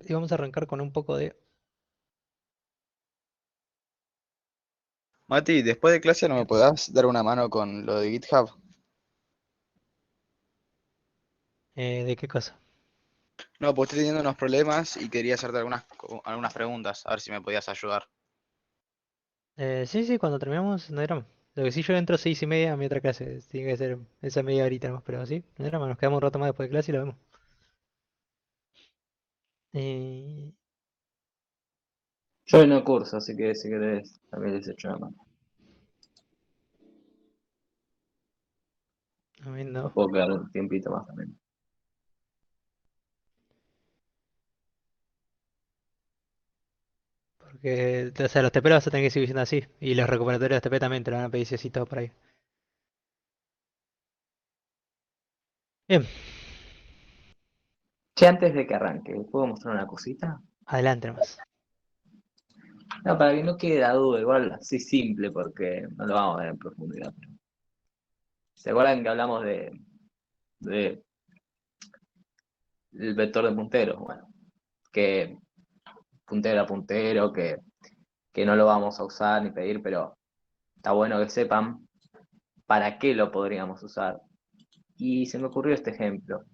Y vamos a arrancar con un poco de... Mati, después de clase no me podás dar una mano con lo de GitHub. ¿De qué cosa? No, pues estoy teniendo unos problemas y quería hacerte algunas preguntas, a ver si me podías ayudar. Sí, sí, cuando terminamos no hay drama. Lo que sí, yo entro 6:30 a mi otra clase. Tiene que ser esa media horita nomás, pero sí, no hay drama. Nos quedamos un rato más después de clase y lo vemos. Eh, Yo no curso, así que si querés, también les echo una mano. a mí Me no. puedo quedar un tiempito más también. Porque, o sea, los TP los vas a tener que seguir siendo así. Y los recuperatorios de TP también te lo van a pedir si así todo por ahí. Bien, Che, antes de que arranque, ¿puedo mostrar una cosita? adelante nomás. No, para que no quede la duda, igual así simple, porque no lo vamos a ver en profundidad. ¿Se acuerdan que hablamos de el vector de punteros? Bueno, que puntero a puntero, que no lo vamos a usar ni pedir, pero está bueno que sepan para qué lo podríamos usar. Y se me ocurrió este ejemplo.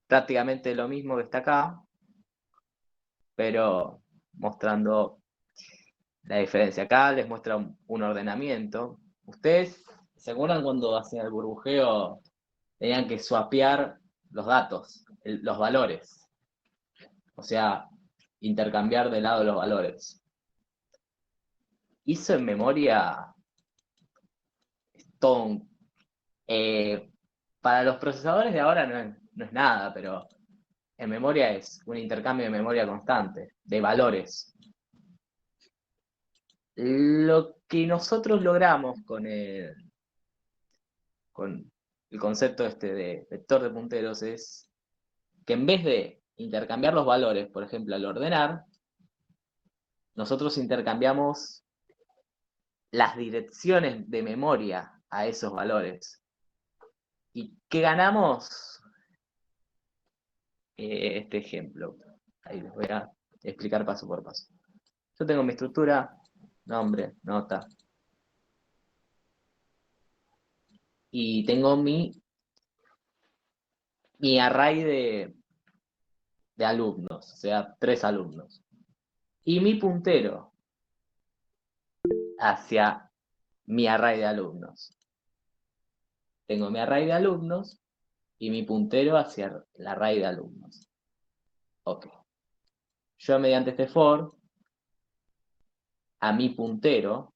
Prácticamente lo mismo que está acá, pero mostrando la diferencia. Acá les muestra un ordenamiento. ¿Ustedes se acuerdan cuando hacían el burbujeo? Tenían que swapear los datos, los valores. O sea, intercambiar de lado los valores. Hizo en memoria todo para los procesadores de ahora no es nada, pero en memoria es un intercambio de memoria constante, de valores. Lo que nosotros logramos con el concepto este de vector de punteros es que en vez de intercambiar los valores, por ejemplo, al ordenar, nosotros intercambiamos las direcciones de memoria a esos valores. ¿Y qué ganamos? Este ejemplo. Ahí les voy a explicar paso por paso. Yo tengo mi estructura, nombre, nota, y tengo mi array de alumnos, o sea, 3 alumnos. Y mi puntero hacia mi array de alumnos. Tengo mi array de alumnos y mi puntero hacia el array de alumnos. Ok. Yo mediante este for, a mi puntero,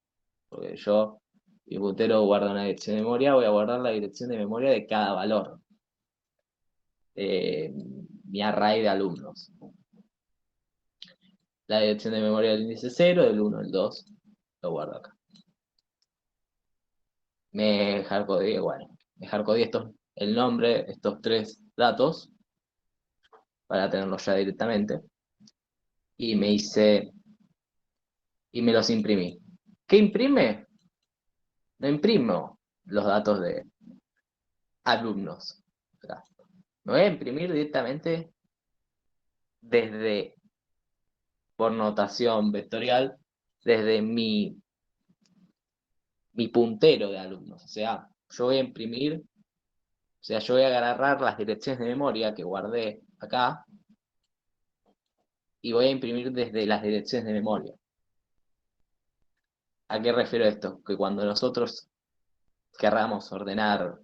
porque mi puntero guarda una dirección de memoria, voy a guardar la dirección de memoria de cada valor. Mi array de alumnos. La dirección de memoria del índice 0, del 1, del 2, lo guardo acá. Me hardcodeé, bueno, me hardcodeé el nombre, estos 3 datos, para tenerlos ya directamente. Y me los imprimí. ¿Qué imprime? No imprimo los datos de alumnos. O sea, me voy a imprimir directamente desde, por notación vectorial, desde mi puntero de alumnos. O sea, yo voy a imprimir, o sea, yo voy a agarrar las direcciones de memoria que guardé acá y voy a imprimir desde las direcciones de memoria. ¿A qué refiero esto? Que cuando nosotros querramos ordenar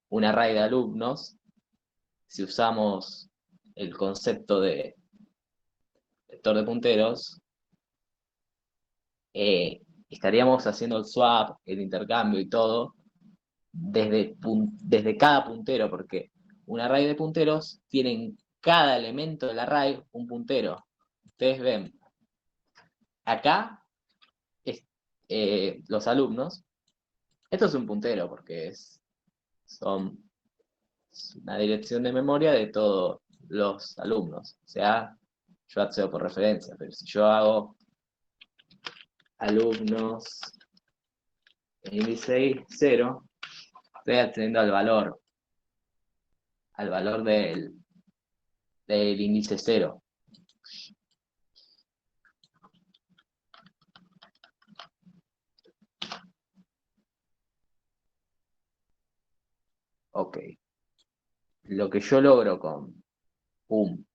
un array de alumnos, si usamos el concepto de vector de punteros, estaríamos haciendo el swap, el intercambio y todo desde cada puntero, porque un array de punteros tiene en cada elemento del array un puntero. Ustedes ven, acá los alumnos, esto es un puntero porque son una dirección de memoria de todos los alumnos. O sea, yo accedo por referencia, pero si yo hago alumnos en índice 0, estoy accediendo al valor del índice 0. Ok. Lo que yo logro con un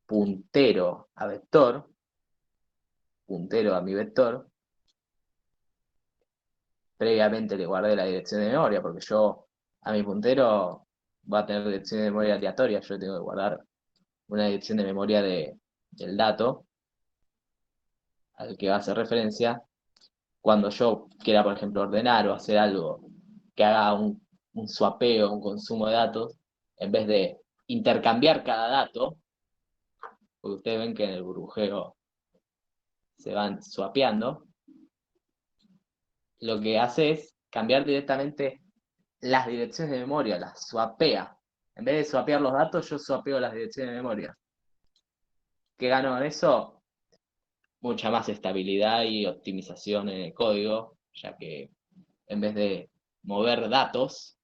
puntero a vector, puntero a mi vector, previamente le guardé la dirección de memoria, porque yo a mi puntero va a tener dirección de memoria aleatoria, yo tengo que guardar una dirección de memoria del dato al que va a hacer referencia. Cuando yo quiera, por ejemplo, ordenar o hacer algo que haga un swapeo, un consumo de datos, en vez de intercambiar cada dato, porque ustedes ven que en el burbujeo se van swapeando, lo que hace es cambiar directamente las direcciones de memoria, las swapea. En vez de swapear los datos, yo swapeo las direcciones de memoria. ¿Qué gano en eso? Mucha más estabilidad y optimización en el código, ya que en vez de mover datos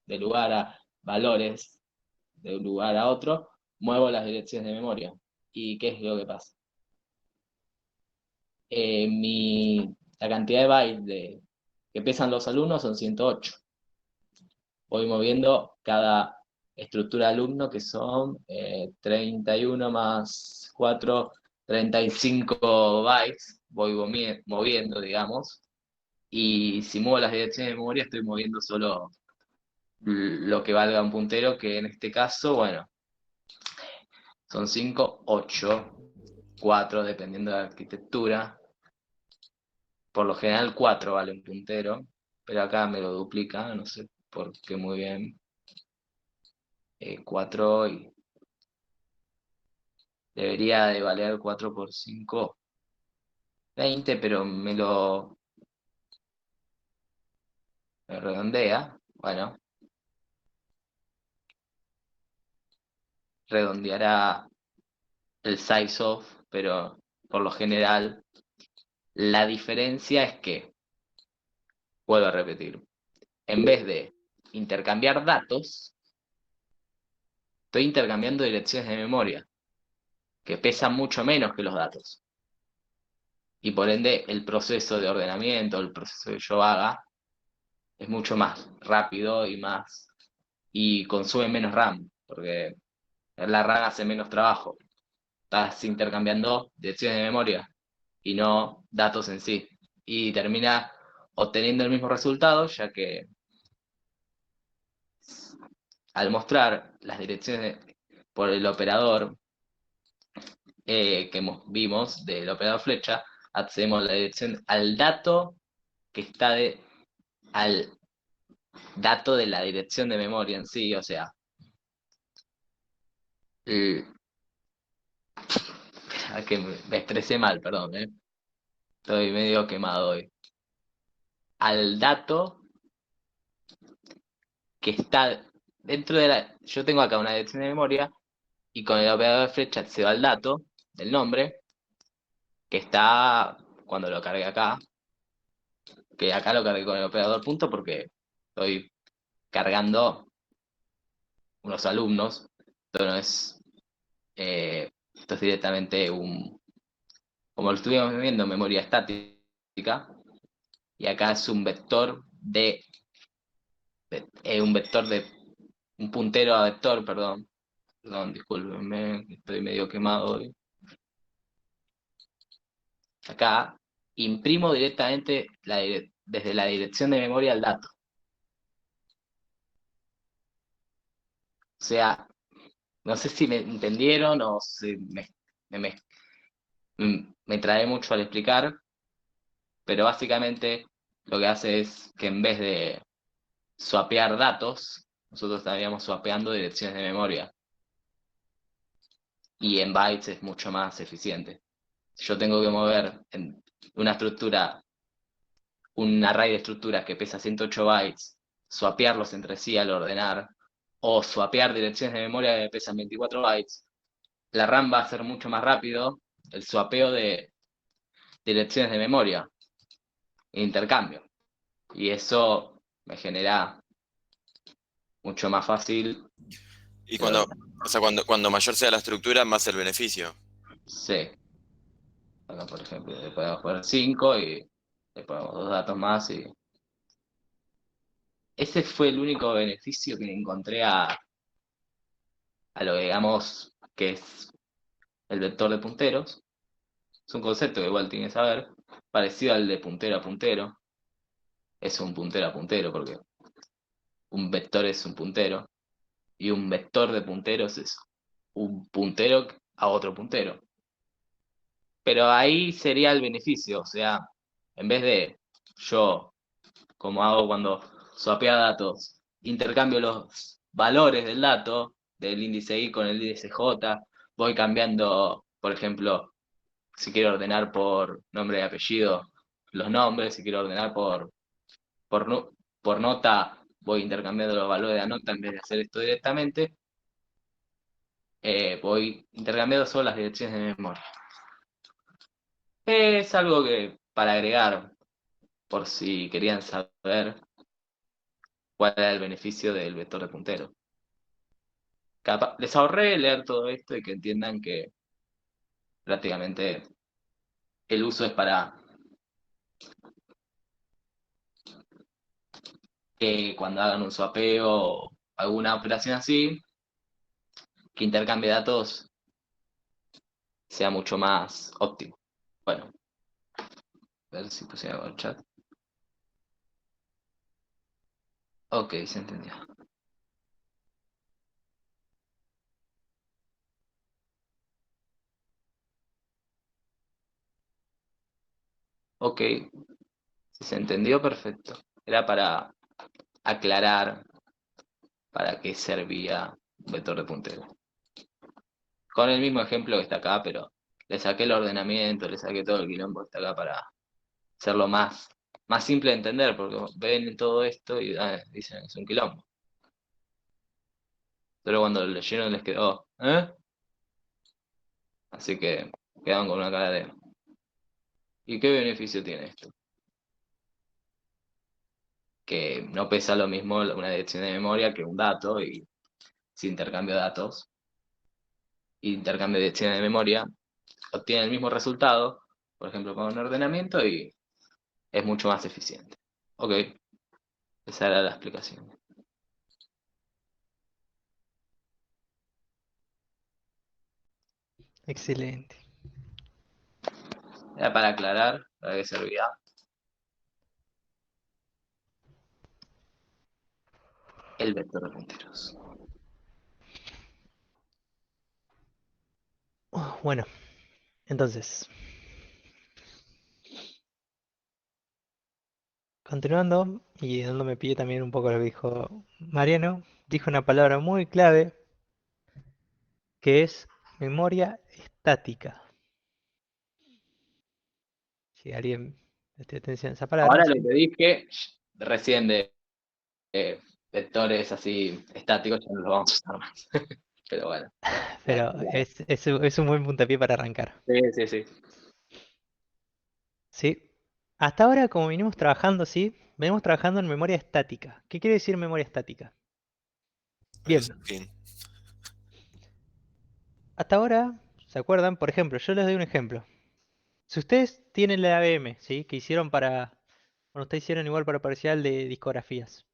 de lugar a valores de un lugar a otro, muevo las direcciones de memoria. ¿Y qué es lo que pasa? La cantidad de bytes que pesan los alumnos son 108. Voy moviendo cada estructura de alumno, que son 31 más 4, 35 bytes. Voy moviendo, digamos. Y si muevo las direcciones de memoria, estoy moviendo solo lo que valga un puntero, que en este caso, bueno, son 5, 8, 4, dependiendo de la arquitectura. Por lo general 4 vale un puntero, pero acá me lo duplica, no sé por qué muy bien. 4 y debería de valer 4 por 5, 20, pero me redondea. Bueno, redondeará el size of, pero por lo general la diferencia es que, vuelvo a repetir, en vez de intercambiar datos, estoy intercambiando direcciones de memoria, que pesan mucho menos que los datos. Y por ende, el proceso de ordenamiento, el proceso que yo haga, es mucho más rápido y consume menos RAM, porque la RAM hace menos trabajo. Estás intercambiando direcciones de memoria y no datos en sí. Y termina obteniendo el mismo resultado, ya que al mostrar las direcciones por el operador que vimos del operador flecha, accedemos a la dirección al dato que está al dato de la dirección de memoria en sí, o sea, que me estresé mal, perdón, estoy medio quemado hoy. Al dato que está dentro de yo tengo acá una dirección de memoria y con el operador de flecha accedo al dato del nombre que está cuando lo cargué acá, que acá lo cargué con el operador punto porque estoy cargando unos alumnos, esto no es, esto es directamente como lo estuvimos viendo, memoria estática, y acá es un vector un puntero a vector, perdón, discúlpenme, estoy medio quemado hoy. Acá imprimo directamente desde la dirección de memoria al dato. O sea, no sé si me entendieron o si me trae mucho al explicar, pero básicamente lo que hace es que en vez de swapear datos, nosotros estaríamos swapeando direcciones de memoria. Y en bytes es mucho más eficiente. Si yo tengo que mover en una estructura, un array de estructuras que pesa 108 bytes, swapearlos entre sí al ordenar, o swapear direcciones de memoria que pesan 24 bytes, la RAM va a ser mucho más rápido el swapeo de direcciones de memoria, intercambio. Y eso me genera mucho más fácil Y Pero o sea, cuando mayor sea la estructura, más el beneficio. sí, acá por ejemplo, le podemos poner 5 y le ponemos dos datos más y ese fue el único beneficio que le encontré a lo que digamos que es el vector de punteros. Es un concepto que igual tiene que saber, parecido al de puntero a puntero. Es un puntero a puntero porque un vector es un puntero y un vector de punteros es un puntero a otro puntero. Pero ahí sería el beneficio, o sea, en vez de yo, como hago cuando swapeo datos, intercambio los valores del dato, del índice I con el índice J, voy cambiando, por ejemplo, si quiero ordenar por nombre y apellido, los nombres, si quiero ordenar por, por nota, voy intercambiando los valores de la nota en vez de hacer esto directamente, voy intercambiando solo las direcciones de memoria. Es algo que para agregar, por si querían saber cuál era el beneficio del vector de puntero. Les ahorré leer todo esto y que entiendan que prácticamente el uso es para que cuando hagan un swapeo o alguna operación así, que intercambie datos sea mucho más óptimo. Bueno, a ver si puse algo en el chat. Ok, se entendió. Ok, si se entendió, perfecto. Era para aclarar para qué servía un vector de puntero. Con el mismo ejemplo que está acá, pero le saqué el ordenamiento, le saqué todo el quilombo que está acá para hacerlo más simple de entender, porque ven todo esto y dicen es un quilombo. Pero cuando lo leyeron les quedó, ¿eh? Así que quedaron con una cara de, ¿y qué beneficio tiene esto? Que no pesa lo mismo una dirección de memoria que un dato y si intercambio de datos, intercambio de direcciones de memoria, obtiene el mismo resultado, por ejemplo, con un ordenamiento y es mucho más eficiente. Ok, esa era la explicación. Excelente. Era para aclarar para qué servía. El vector de punteros. Bueno, entonces, continuando y dándome pie también un poco a lo que dijo Mariano, dijo una palabra muy clave que es memoria estática. Si alguien preste atención a esa palabra, Ahora lo ¿sí? que dije recién de vectores así estáticos ya no lo vamos a usar más. Pero bueno. Pero es un buen puntapié para arrancar. Sí, sí, sí. ¿Sí? Hasta ahora, como venimos trabajando, ¿sí? Venimos trabajando en memoria estática. ¿Qué quiere decir memoria estática? Es Bien, un fin. hasta ahora, ¿se acuerdan? Por ejemplo, yo les doy un ejemplo. Si ustedes tienen la ABM, ¿sí? Que hicieron para... Bueno, ustedes hicieron igual para parcial de discografías.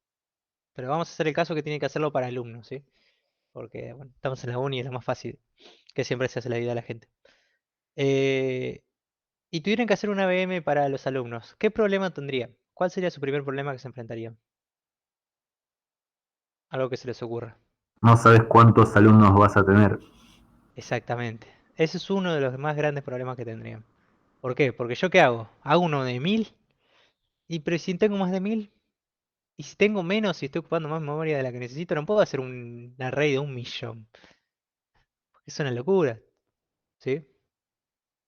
Pero vamos a hacer el caso que tiene que hacerlo para alumnos, ¿sí? Porque, bueno, estamos en la uni y es lo más fácil, que siempre se hace la vida a la gente. Eh, y tuvieran que hacer una ABM para los alumnos, ¿qué problema tendrían? ¿Cuál sería su primer problema que se enfrentarían? Algo que se les ocurra. No sabes cuántos alumnos vas a tener. Exactamente. Ese es uno de los más grandes problemas que tendrían. ¿Por qué? Porque yo ¿qué hago? Hago uno de 1000 y pero si tengo más de 1000 y si tengo menos y estoy ocupando más memoria de la que necesito, no puedo hacer un array de 1.000.000. Es una locura, ¿sí?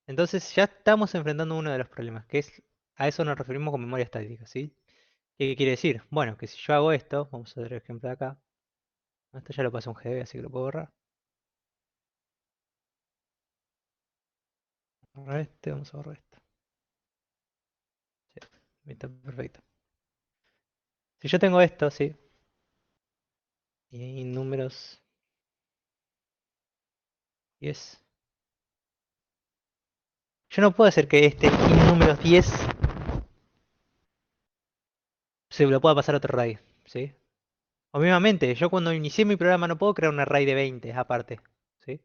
Entonces ya estamos enfrentando uno de los problemas, que es a eso nos referimos con memoria estática, ¿sí? ¿Qué quiere decir? Bueno, que si yo hago esto, vamos a ver el ejemplo de acá. Esto ya lo pasé a un GB, así que lo puedo borrar. Borrar este, vamos a borrar esto. Sí, está perfecto. Si yo tengo esto, ¿sí? Y números. 10. Yo no puedo hacer que este int número 10 se lo pueda pasar a otro array, ¿sí? O mismamente, yo cuando inicié mi programa no puedo crear un array de 20 aparte, ¿sí?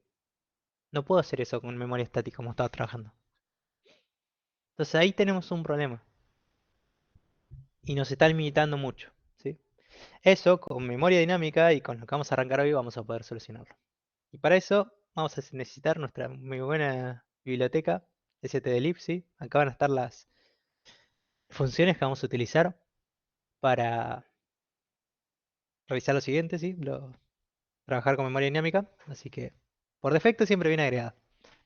No puedo hacer eso con memoria estática como estaba trabajando. Entonces ahí tenemos un problema. Y nos está limitando mucho, ¿sí? Eso con memoria dinámica y con lo que vamos a arrancar hoy vamos a poder solucionarlo. Y para eso vamos a necesitar nuestra muy buena biblioteca stdlib, ¿sí? Acá van a estar las funciones que vamos a utilizar para revisar lo siguiente, ¿sí? Trabajar con memoria dinámica. Así que por defecto siempre viene agregada.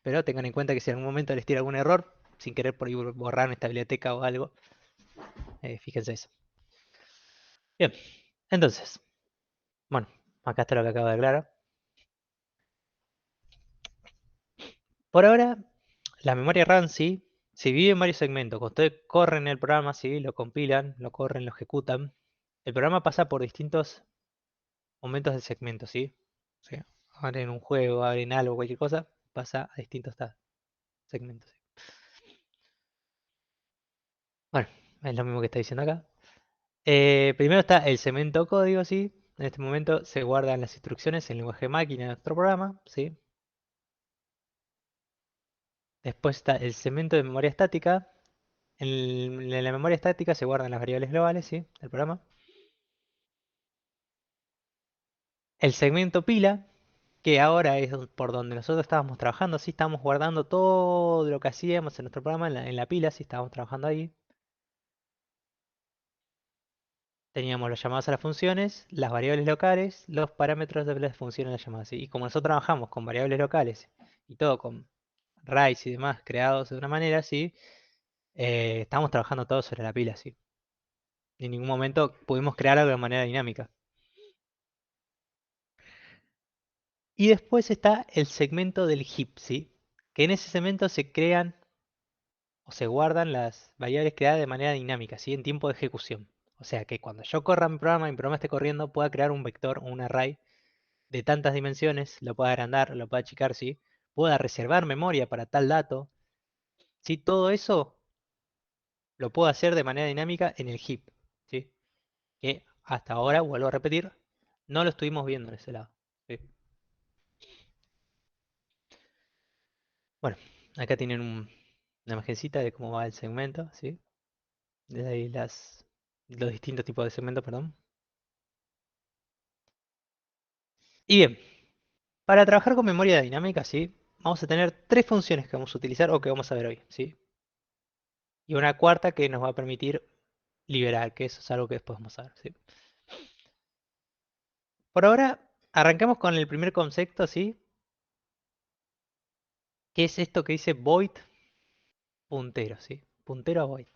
Pero tengan en cuenta que si en algún momento les tira algún error, sin querer por ahí borrar esta biblioteca o algo, fíjense eso. Bien, entonces, bueno, acá está lo que acabo de aclarar. Por ahora, la memoria RAM sí, se divide en varios segmentos. Cuando ustedes corren el programa, sí, lo compilan, lo corren, lo ejecutan. El programa pasa por distintos momentos del segmento, ¿sí? O sea, abren un juego, abren algo, cualquier cosa, pasa a distintos segmentos. ¿Sí? Bueno, es lo mismo que está diciendo acá. Primero está el segmento código, ¿sí? En este momento se guardan las instrucciones en lenguaje máquina de nuestro programa, ¿sí? Después está el segmento de memoria estática. En la memoria estática se guardan las variables globales, ¿sí? Del programa. El segmento pila, que ahora es por donde nosotros estábamos trabajando, ¿sí? Estábamos guardando todo lo que hacíamos en nuestro programa en la pila, ¿sí? Estábamos trabajando ahí. Teníamos los llamados a las funciones, las variables locales, los parámetros de las funciones de las llamadas, ¿sí? Y como nosotros trabajamos con variables locales y todo con arrays y demás creados de una manera, ¿sí? Estábamos trabajando todo sobre la pila, ¿sí? En ningún momento pudimos crear algo de manera dinámica. Y después está el segmento del heap, ¿sí? Que en ese segmento se crean o se guardan las variables creadas de manera dinámica, ¿sí? En tiempo de ejecución. O sea que cuando yo corra mi programa esté corriendo, pueda crear un vector o un array de tantas dimensiones, lo pueda agrandar, lo pueda achicar, ¿sí? Pueda reservar memoria para tal dato. ¿Sí? Todo eso lo puedo hacer de manera dinámica en el heap, ¿sí? Que hasta ahora, vuelvo a repetir, no lo estuvimos viendo en ese lado, ¿sí? Bueno, acá tienen una imagencita de cómo va el segmento, ¿sí? Desde ahí los distintos tipos de segmentos, perdón. Y bien, para trabajar con memoria dinámica, ¿sí? Vamos a tener tres funciones que vamos a utilizar o que vamos a ver hoy, ¿sí? Y una cuarta que nos va a permitir liberar, que eso es algo que después vamos a ver, ¿sí? Por ahora, arrancamos con el primer concepto, ¿sí? Que es esto que dice void puntero, ¿sí? Puntero a void.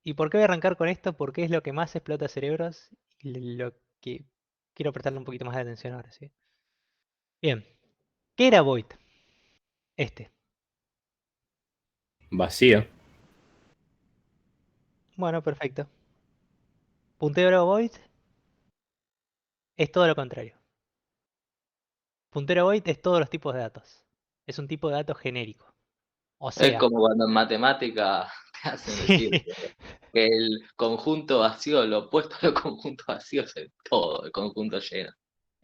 ¿Y por qué voy a arrancar con esto? Porque es lo que más explota cerebros y lo que quiero prestarle un poquito más de atención ahora, ¿sí? Bien, ¿qué era void? Este. Vacío. Bueno, perfecto. Puntero a void es todo lo contrario. Puntero a void es todos los tipos de datos. Es un tipo de dato genérico. O Es sea, como cuando en matemática te hacen decir sí, que el conjunto vacío, lo opuesto al conjunto vacío es el todo, el conjunto lleno.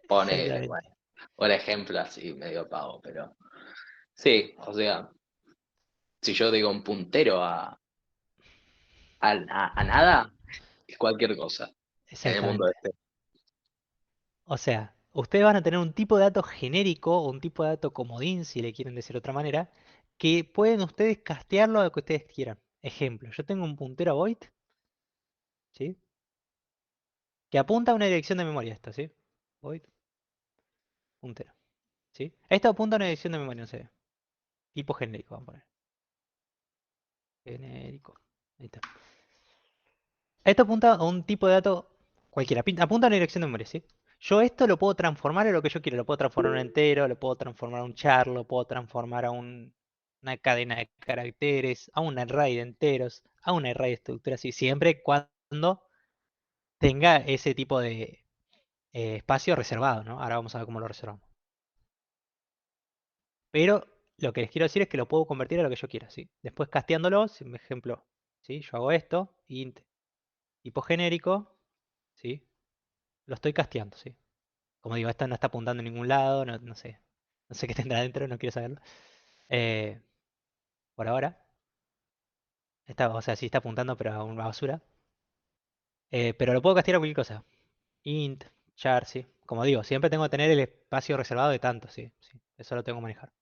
Ponele, exactamente. bueno. Por ejemplo, así, medio pavo, pero sí, o sea, si yo digo un puntero a nada, es cualquier cosa en el mundo Exactamente. este. O sea, ustedes van a tener un tipo de dato genérico o un tipo de dato comodín, si le quieren decir de otra manera, que pueden ustedes castearlo a lo que ustedes quieran. Ejemplo, yo tengo un puntero a void, ¿sí? Que apunta a una dirección de memoria, esto, ¿sí? Void, puntero, ¿sí? Esto apunta a una dirección de memoria, no sé. Tipo genérico, vamos a poner. Genérico. Ahí está. Esto apunta a un tipo de dato cualquiera. Apunta a una dirección de memoria, ¿sí? Yo esto lo puedo transformar en lo que yo quiero. Lo puedo transformar en un entero, lo puedo transformar a un char, lo puedo transformar a una cadena de caracteres, a un array de enteros, a un array de estructuras, y siempre cuando tenga ese tipo de espacio reservado, ¿no? Ahora vamos a ver cómo lo reservamos. Pero lo que les quiero decir es que lo puedo convertir a lo que yo quiera, ¿sí? Después casteándolo, por ejemplo, ¿sí? Yo hago esto, int tipo genérico, ¿sí? Lo estoy casteando, ¿sí? Como digo, esta no está apuntando a ningún lado, no sé. No sé qué tendrá adentro, no quiero saberlo. Eh, por ahora. O sea, sí está apuntando, pero a una basura. Pero lo puedo castear a cualquier cosa. Int, char, sí. Como digo, siempre tengo que tener el espacio reservado de tanto, sí. Eso lo tengo que manejar.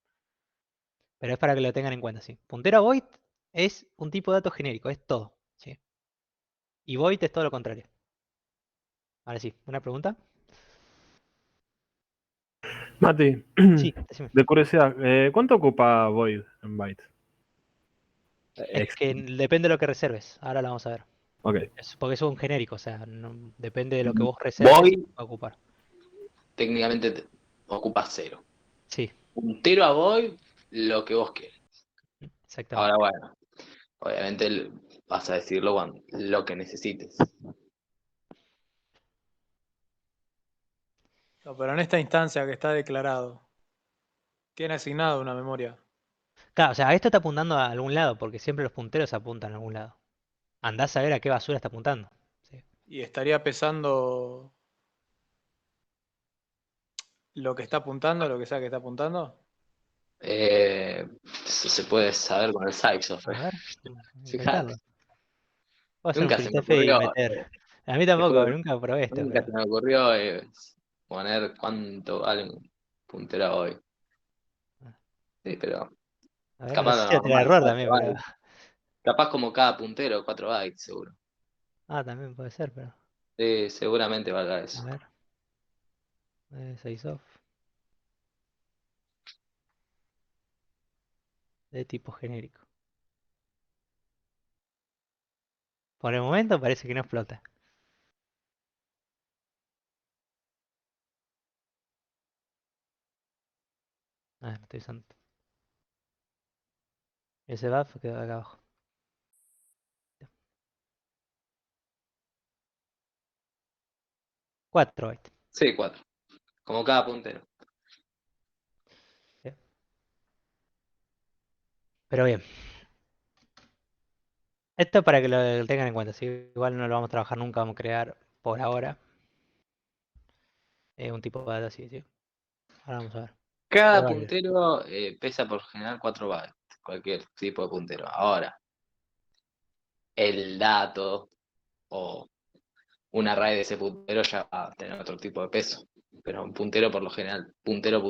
Pero es para que lo tengan en cuenta, sí. Puntero a void es un tipo de dato genérico, es todo, ¿sí? Y void es todo lo contrario. Ahora sí, ¿una pregunta? Mati, Sí, decime. de curiosidad, ¿cuánto ocupa Void en byte? Es que depende de lo que reserves. Ahora lo vamos a ver. Ok. Porque es un genérico, o sea, depende de lo que vos reserves, Void va a ocupar. técnicamente ocupa 0. Sí, Puntero a void, lo que vos quieras. exactamente. Ahora, bueno, obviamente vas a decirlo lo que necesites. No, pero en esta instancia que está declarado, tiene asignado una memoria. Claro, o sea, esto está apuntando a algún lado, porque siempre los punteros apuntan a algún lado. Andás a ver a qué basura está apuntando. Sí. Y estaría pesando lo que está apuntando, lo que sea que está apuntando. Eso se puede saber con el size A ver, Fíjate, intentarlo. Puedo hacer un nunca se me printf y ocurrió, meter. A mí te juro tampoco, que nunca probé esto, nunca pero. se me ocurrió poner cuánto vale un puntero hoy. Sí, pero A ver, no capaz sé lo si va a tener normal, error 4 también, pero. bytes. Capaz como cada puntero, 4 bytes, seguro. Ah, también puede ser, pero. Sí, seguramente valga A eso. ver. 6 off. De tipo genérico. Por el momento parece que no explota. Ah, no estoy usando. Ese buff quedó acá abajo. 4 bytes. Sí, 4. Como cada puntero. Bien. Pero bien. Esto para que lo tengan en cuenta. ¿Sí? Igual no lo vamos a trabajar nunca, vamos a crear por ahora un tipo de dato así, ¿sí? Ahora vamos a ver. Cada Probable. puntero pesa por general 4 bytes. Cualquier tipo de puntero. Ahora, el dato o un array de ese puntero ya va a tener otro tipo de peso. Pero un puntero por lo general, puntero,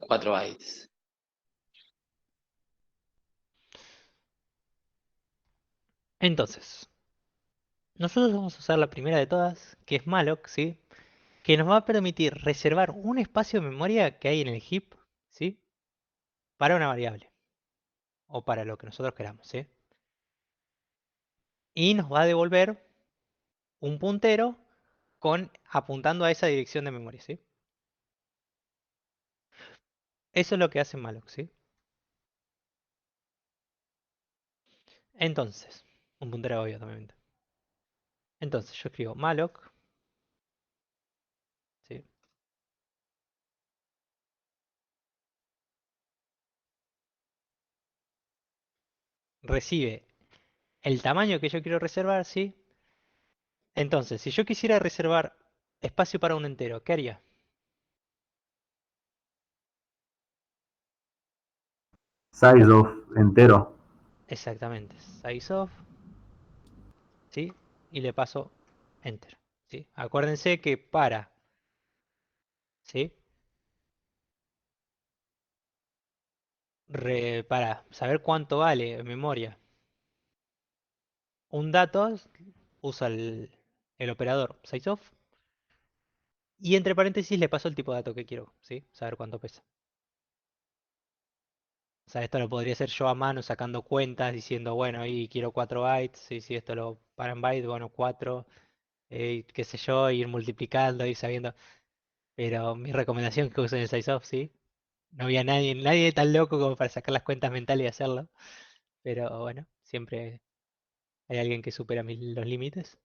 4 bytes. Entonces, nosotros vamos a usar la primera de todas, que es malloc, ¿sí? Que nos va a permitir reservar un espacio de memoria que hay en el heap, ¿sí? Para una variable. O para lo que nosotros queramos, ¿sí? Y nos va a devolver un puntero apuntando a esa dirección de memoria, ¿sí? Eso es lo que hace malloc, ¿sí? Entonces, un puntero obvio también. Entonces yo escribo malloc, ¿sí? Recibe el tamaño que yo quiero reservar, ¿sí? Entonces, si yo quisiera reservar espacio para un entero, ¿qué haría? Size of entero. Exactamente, sizeof, ¿sí? Y le paso enter, ¿sí? Acuérdense que ¿sí? Para saber cuánto vale en memoria un dato, usa el operador sizeof y entre paréntesis le paso el tipo de dato que quiero, ¿sí? Saber cuánto pesa. O sea, esto lo podría hacer yo a mano sacando cuentas, diciendo, bueno, ahí quiero 4 bytes, y si esto lo para en bytes, bueno, 4, qué sé yo, ir multiplicando, ir sabiendo. Pero mi recomendación es que usen el sizeof, ¿sí? No había nadie tan loco como para sacar las cuentas mentales y hacerlo. Pero bueno, siempre hay alguien que supera los límites.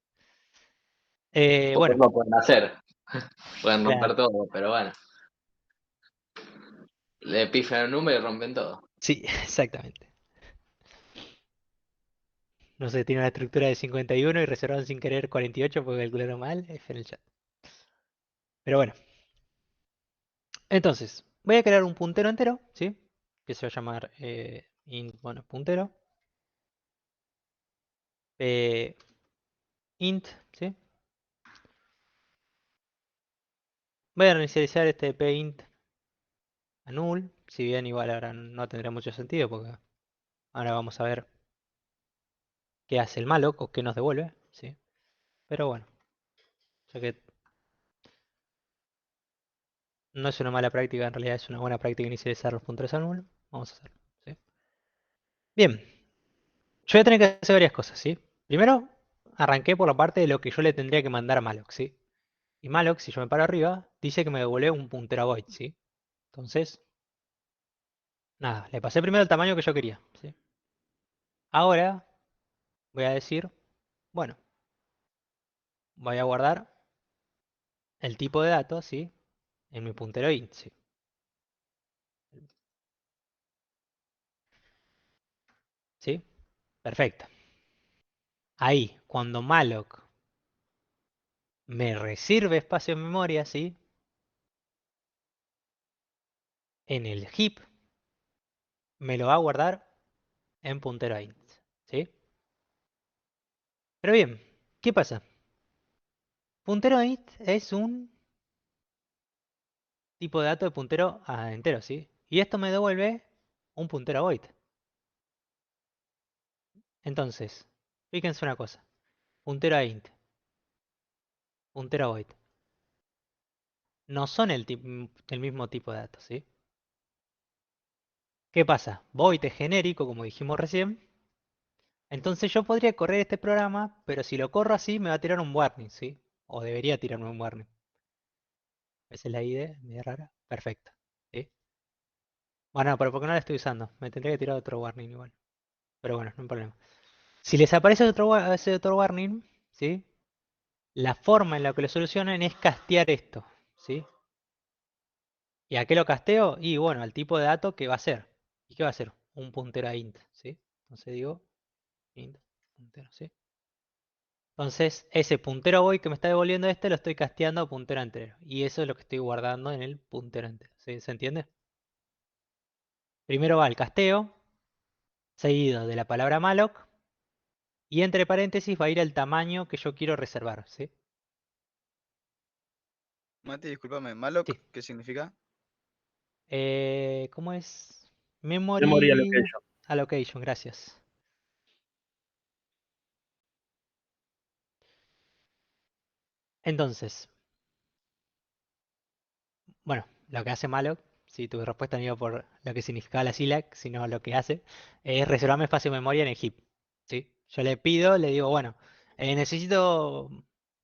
Pocos Bueno, lo pueden hacer. Pueden romper claro. todo, pero bueno. Le pifan un número y rompen todo. Sí, exactamente. No sé, tiene una estructura de 51 y reservaron sin querer 48 porque calcularon mal. F en el chat. Pero bueno. Entonces, voy a crear un puntero entero, ¿sí? Que se va a llamar int, bueno, puntero. Int, ¿sí? Voy a inicializar este pint a null. Si bien igual ahora no tendrá mucho sentido porque ahora vamos a ver qué hace el malloc o qué nos devuelve, ¿sí? Pero bueno, ya que no es una mala práctica, en realidad es una buena práctica inicializar los punteros a null. Vamos a hacerlo, ¿sí? Bien, yo voy a tener que hacer varias cosas, ¿sí? Primero, arranqué por la parte de lo que yo le tendría que mandar a malloc, ¿sí? Y malloc, si yo me paro arriba, dice que me devuelve un puntero a void, ¿sí? Entonces, nada, le pasé primero el tamaño que yo quería, ¿sí? Ahora voy a decir, bueno, voy a guardar el tipo de datos, ¿sí? En mi puntero int, ¿sí? ¿Sí? Perfecto. Ahí, cuando malloc me recibe espacio en memoria, ¿sí? En el heap me lo va a guardar en puntero int, ¿sí? Pero bien, ¿qué pasa? Puntero int es un tipo de dato de puntero a entero, ¿sí? Y esto me devuelve un puntero a void. Entonces, fíjense una cosa. Puntero a int, puntero a void. No son el mismo tipo de datos, ¿sí? ¿Qué pasa? Void es genérico, como dijimos recién. Entonces yo podría correr este programa, pero si lo corro así me va a tirar un warning, ¿sí? O debería tirarme un warning. Esa es la idea, media rara. Perfecto. ¿Sí? Bueno, pero porque no la estoy usando. Me tendría que tirar otro warning igual. Pero bueno, no hay problema. Si les aparece ese otro warning, ¿sí? La forma en la que lo solucionan es castear esto, ¿sí? ¿Y a qué lo casteo? Y bueno, al tipo de dato que va a ser. ¿Y qué va a ser? Un puntero a int, ¿sí? Entonces digo int, puntero, ¿sí? Entonces, ese puntero void que me está devolviendo este lo estoy casteando a puntero entero. Y eso es lo que estoy guardando en el puntero entero. ¿Sí? ¿Se entiende? Primero va el casteo, seguido de la palabra malloc, y entre paréntesis va a ir el tamaño que yo quiero reservar, ¿sí? Mati, discúlpame, ¿malloc Sí. qué significa? ¿Cómo es? Memory Memory allocation. allocation, gracias. Entonces, bueno, lo que hace malloc, si tu respuesta no iba por lo que significaba la CILAC, sino lo que hace, es reservarme espacio de memoria en el heap, ¿sí? Yo le pido, le digo, bueno, necesito,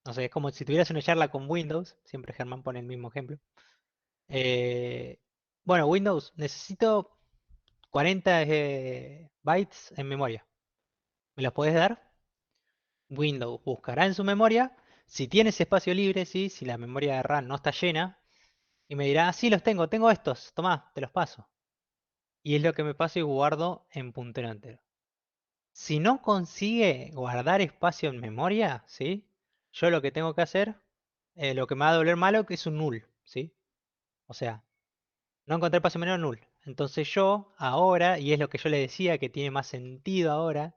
no sé, es como si tuvieras una charla con Windows, siempre Germán pone el mismo ejemplo. Eh, bueno, Windows, necesito 40 bytes en memoria. ¿Me los podés dar? Windows buscará en su memoria, si tienes espacio libre, ¿sí? Si la memoria de RAM no está llena, y me dirá, sí, los tengo, tengo estos, tomá, te los paso. Y es lo que me paso y guardo en puntero entero. Si no consigue guardar espacio en memoria, ¿sí? Yo lo que tengo que hacer, lo que me va a doler malo, que es un null, ¿sí? O sea, no encontré espacio menor null. Entonces yo ahora, y es lo que yo le decía que tiene más sentido ahora,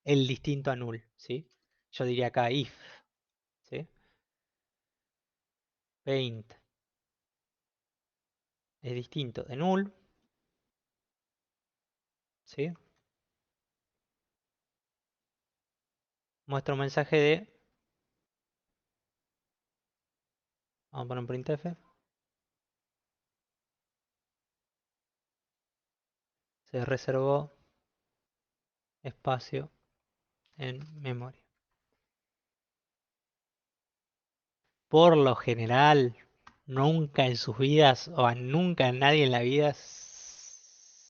el distinto a null, ¿sí? Yo diría acá if, ¿sí? Paint es distinto de null, ¿sí? Muestra un mensaje de, vamos a poner un printf, se reservó espacio en memoria. Por lo general, nunca en sus vidas, o nunca nadie en la vida,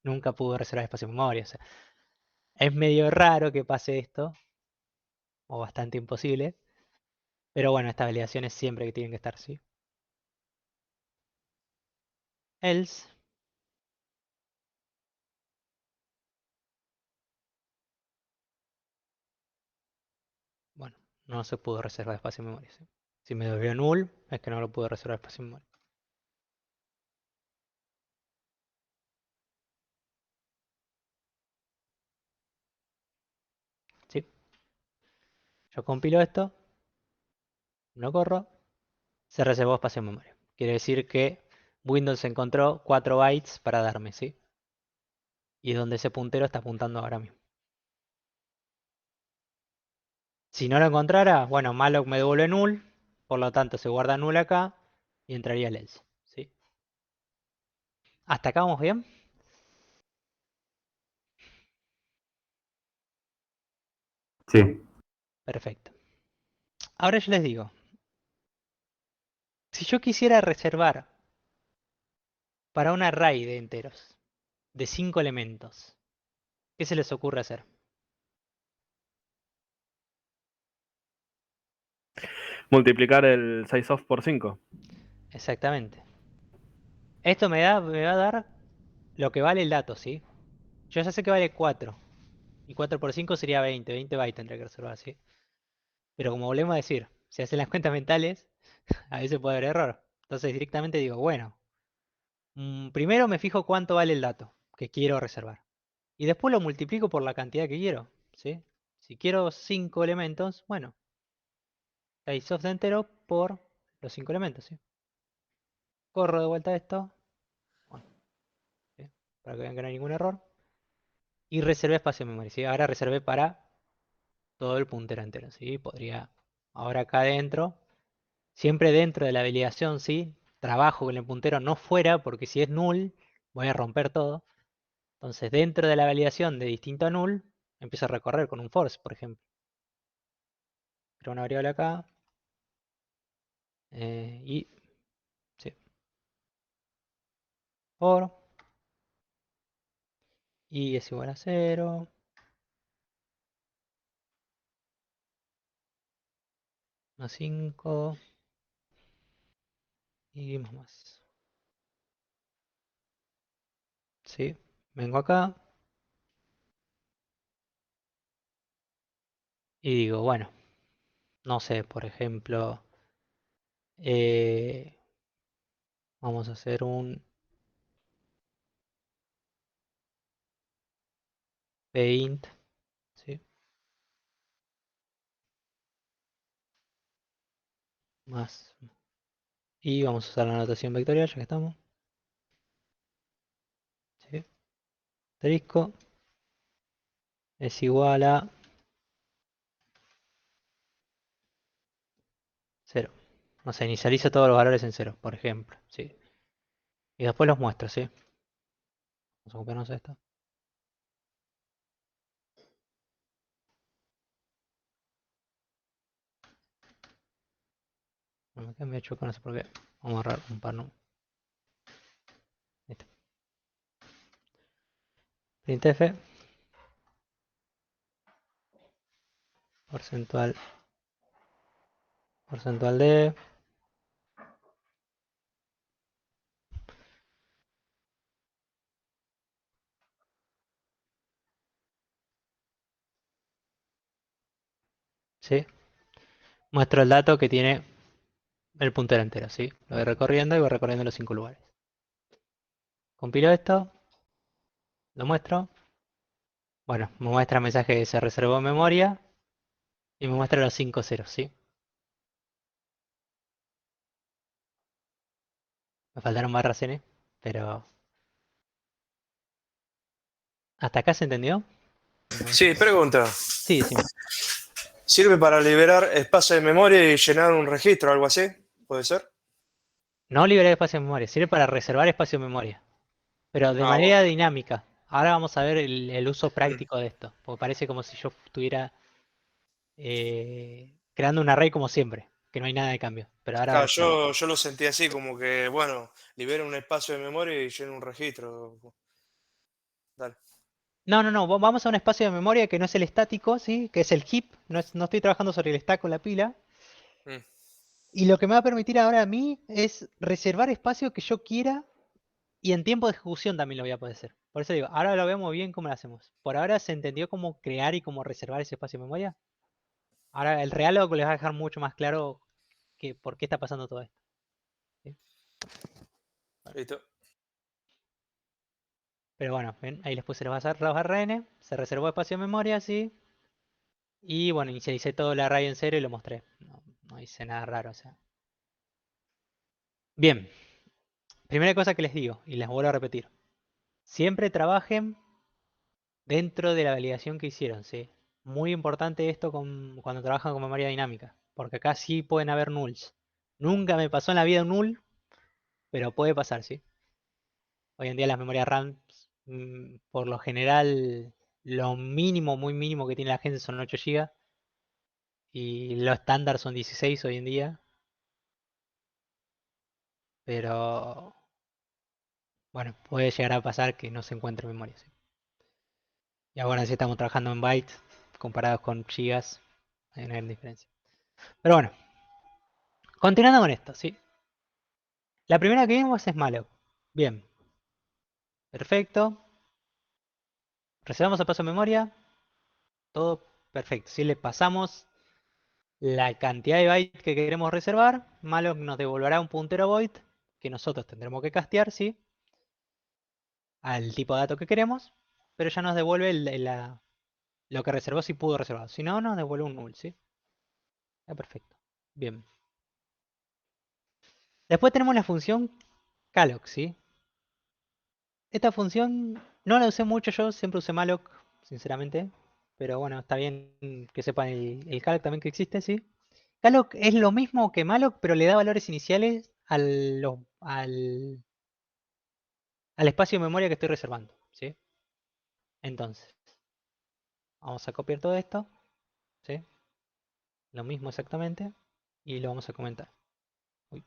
nunca pudo reservar espacio en memoria. O sea, es medio raro que pase esto, o bastante imposible, pero bueno, estas validaciones siempre que tienen que estar, ¿sí? Else, no se pudo reservar espacio en memoria. ¿Sí? Si me devolvió null, es que no lo pude reservar espacio en memoria. ¿Sí? Yo compilo esto, lo corro, se reservó espacio en memoria. Quiere decir que Windows encontró 4 bytes para darme, ¿sí? Y es donde ese puntero está apuntando ahora mismo. Si no lo encontrara, bueno, malloc me devuelve null, por lo tanto se guarda null acá y entraría el else, ¿sí? ¿Hasta acá vamos bien? Sí. Perfecto. Ahora yo les digo, si yo quisiera reservar para un array de enteros de 5 elementos, ¿qué se les ocurre hacer? Multiplicar el sizeof por 5. Exactamente. Esto me va a dar lo que vale el dato, ¿sí? Yo ya sé que vale 4. Y 4 por 5 sería 20. 20 bytes tendría que reservar, ¿sí? Pero como volvemos a decir, si hacen las cuentas mentales, a veces puede haber error. Entonces directamente digo, bueno, primero me fijo cuánto vale el dato que quiero reservar. Y después lo multiplico por la cantidad que quiero, ¿sí? Si quiero 5 elementos, bueno, sizeof de entero por los 5 elementos, ¿sí? Corro de vuelta esto, bueno, ¿sí? Para que vean que no hay ningún error. Y reservé espacio en memoria, ¿sí? Ahora reservé para todo el puntero entero, ¿sí? Podría, ahora acá adentro, siempre dentro de la validación, ¿sí? Trabajo con el puntero no fuera, porque si es null, voy a romper todo. Entonces, dentro de la validación de distinto a null, empiezo a recorrer con un force, por ejemplo. Creo una variable acá. Y, sí, for, y es igual a 0. Más 5. Y más. ¿Sí? Vengo acá. Y digo, bueno, no sé, por ejemplo, vamos a hacer un paint, ¿sí? Más. Y vamos a usar la notación vectorial, ya que estamos. ¿Sí? Asterisco es igual a 0. No sé, inicializo todos los valores en 0, por ejemplo. ¿Sí? Y después los muestro, ¿sí? Vamos a copiarnos esto. No me cambia choco, no sé por qué. Vamos a agarrar un par, ¿no? Listo. Printf porcentual de ¿sí? Muestro el dato que tiene el puntero entero, ¿sí? Lo voy recorriendo y voy recorriendo los 5 lugares. Compilo esto, lo muestro. Bueno, me muestra el mensaje que se reservó en memoria y me muestra los 5 ceros, ¿sí? Me faltaron barras N, pero ¿hasta acá se entendió? Sí, pregunta. Sí, decime. ¿Sirve para liberar espacio de memoria y llenar un registro o algo así? ¿Puede ser? No liberar espacio en memoria, sirve para reservar espacio en memoria, pero de Ah, manera dinámica. Ahora vamos a ver el uso mm. práctico de esto, porque parece como si yo estuviera creando un array como siempre, que no hay nada de cambio. Pero ahora Claro, vamos a ver. yo lo sentí así, como que, bueno, libera un espacio de memoria y llena un registro. Dale. No, vamos a un espacio de memoria que no es el estático, ¿sí? Que es el heap, no estoy trabajando sobre el stack con la pila. Mm. Y lo que me va a permitir ahora a mí es reservar espacio que yo quiera y en tiempo de ejecución también lo voy a poder hacer. Por eso digo, ahora lo vemos bien cómo lo hacemos. Por ahora se entendió cómo crear y cómo reservar ese espacio de memoria. Ahora el real les va a dejar mucho más claro que por qué está pasando todo esto. Listo. Pero bueno, ven, ahí les puse los ARN, se reservó espacio de memoria, sí. Y bueno, inicialicé todo el array en cero y lo mostré. No hice nada raro, o sea. Bien, primera cosa que les digo, y les vuelvo a repetir. Siempre trabajen dentro de la validación que hicieron, ¿sí? Muy importante esto cuando trabajan con memoria dinámica, porque acá sí pueden haber nulls. Nunca me pasó en la vida un null, pero puede pasar, ¿sí? Hoy en día las memorias RAM, por lo general, lo mínimo, muy mínimo que tiene la gente son 8 GB y lo estándar son 16 hoy en día. Pero bueno, puede llegar a pasar que no se encuentre memoria, ¿sí? Y ahora sí estamos trabajando en bytes comparados con gigas, hay una gran diferencia. Pero bueno, continuando con esto, ¿sí? La primera que vimos es malloc. Bien. Perfecto. Reservamos el paso de memoria. Todo perfecto. Si le pasamos la cantidad de bytes que queremos reservar, malloc nos devolverá un puntero void que nosotros tendremos que castear, ¿sí? Al tipo de dato que queremos, pero ya nos devuelve lo que reservó si pudo reservar. Si no, nos devuelve un null, ¿sí? Perfecto. Bien. Después tenemos la función calloc, ¿sí? Esta función no la usé mucho yo, siempre usé malloc, sinceramente. Pero bueno, está bien que sepan el calloc también que existe, ¿sí? Calloc es lo mismo que malloc, pero le da valores iniciales al espacio de memoria que estoy reservando, ¿sí? Entonces, vamos a copiar todo esto, ¿sí? Lo mismo exactamente, y lo vamos a comentar. Uy.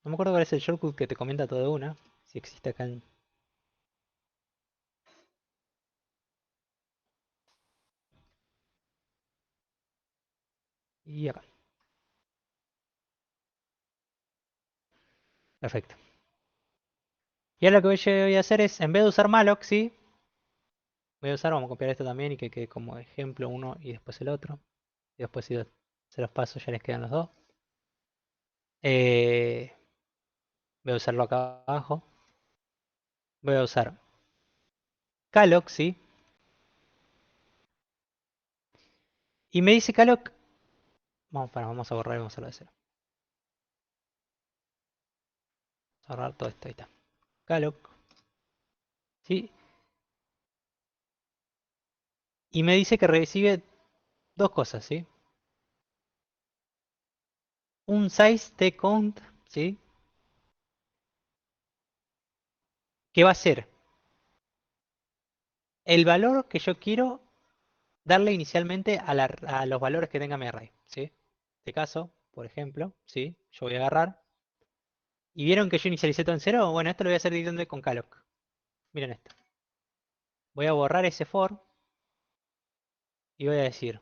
No me acuerdo cuál es el shortcut que te comenta todo de una, si existe acá en... Y acá. Perfecto. Y ahora lo que voy a hacer es, en vez de usar malloc, ¿sí? Vamos a copiar esto también y que quede como ejemplo uno y después el otro. Y después si se los paso ya les quedan los dos. Eh, voy a usarlo acá abajo. Voy a usar calloc, ¿sí? Y me dice calloc... vamos a borrar y vamos a hacerlo de cero. Vamos a borrar todo esto, ahí está. Calloc, ¿sí? Y me dice que recibe dos cosas, ¿sí? Un size t count, ¿sí? Que va a ser el valor que yo quiero darle inicialmente a los valores que tenga mi array, ¿sí? En este caso, por ejemplo, ¿sí? Yo voy a agarrar. ¿Y vieron que yo inicialicé todo en cero? Bueno, esto lo voy a hacer directamente con calloc. Miren esto. Voy a borrar ese for y voy a decir,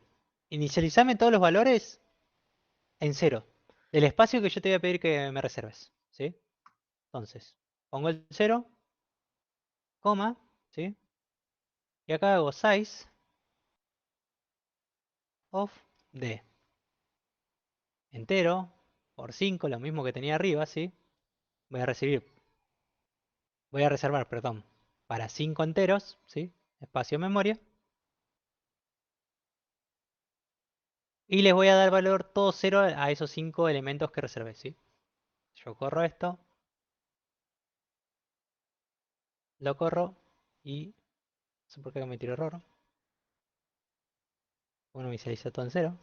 inicializame todos los valores en cero. Del espacio que yo te voy a pedir que me reserves, ¿sí? Entonces, pongo el 0, coma, ¿sí? Y acá hago size of d. Entero, por 5, lo mismo que tenía arriba, ¿sí? Voy a reservar, perdón, para 5 enteros, ¿sí? Espacio memoria. Y les voy a dar valor todo 0 a esos 5 elementos que reservé, ¿sí? Yo corro esto. Lo corro y... No sé por qué me tiró error. Bueno, visualiza todo en cero.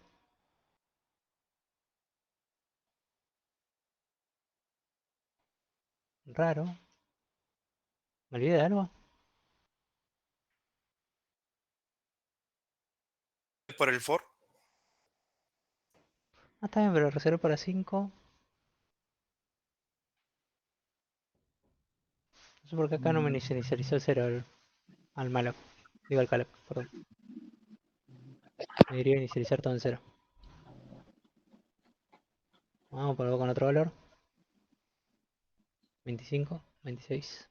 Raro. ¿Me olvidé de algo? Por el for. Ah, está bien, pero reservé para 5. No sé por qué acá no me inicializó el 0 al malo. Digo al caleb, perdón. Me debería inicializar todo en cero. Vamos a ponerlo con otro valor. 25, 26.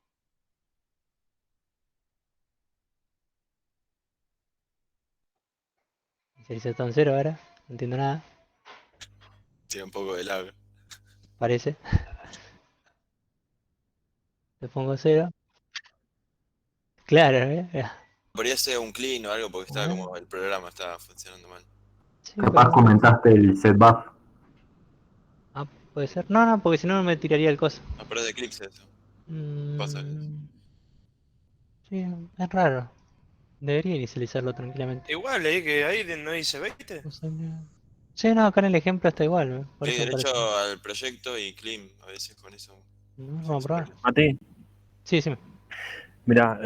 Inicializa todo en 0 ahora. No entiendo nada. Tiene un poco de lag. Parece. Le pongo 0. Claro, Mirá. Podría ser un clean o algo porque A está ver. como el programa está funcionando mal. Sí, Capaz pero... comentaste el set buff. Ah, puede ser. No, no, porque si no no me tiraría el coso. No, pero es de Eclipse eso. Pasa que Mm, sí, es raro. Debería inicializarlo tranquilamente. Igual leí que ahí no dice 20. Sí, no, acá en el ejemplo está igual, por sí, eso me derecho parece. al proyecto y clean. A veces con eso Vamos a probar. problemas. Mati, Sí, sí. mira,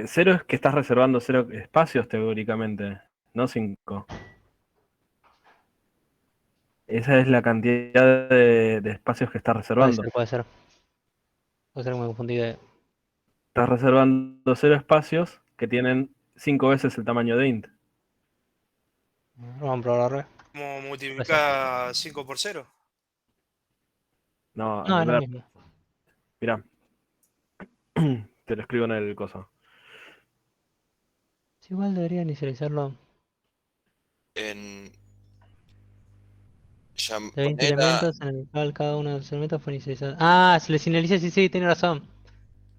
0 es que estás reservando 0 espacios teóricamente, no 5. Esa es la cantidad de espacios que estás Puede reservando. ser, puede ser. Puede ser que me confundí de... Estás reservando 0 espacios que tienen 5 veces el tamaño de int. Vamos a probarlo. Como Puede ser. multiplicar 5 por 0. No, No, a es lo ver, mismo. mira, te lo escribo en el coso. Sí, igual debería inicializarlo. En De 20 Llamonera, elementos, en el cual cada uno de los elementos fue inicializado. Ah, se les inicializa, sí, sí, tiene razón.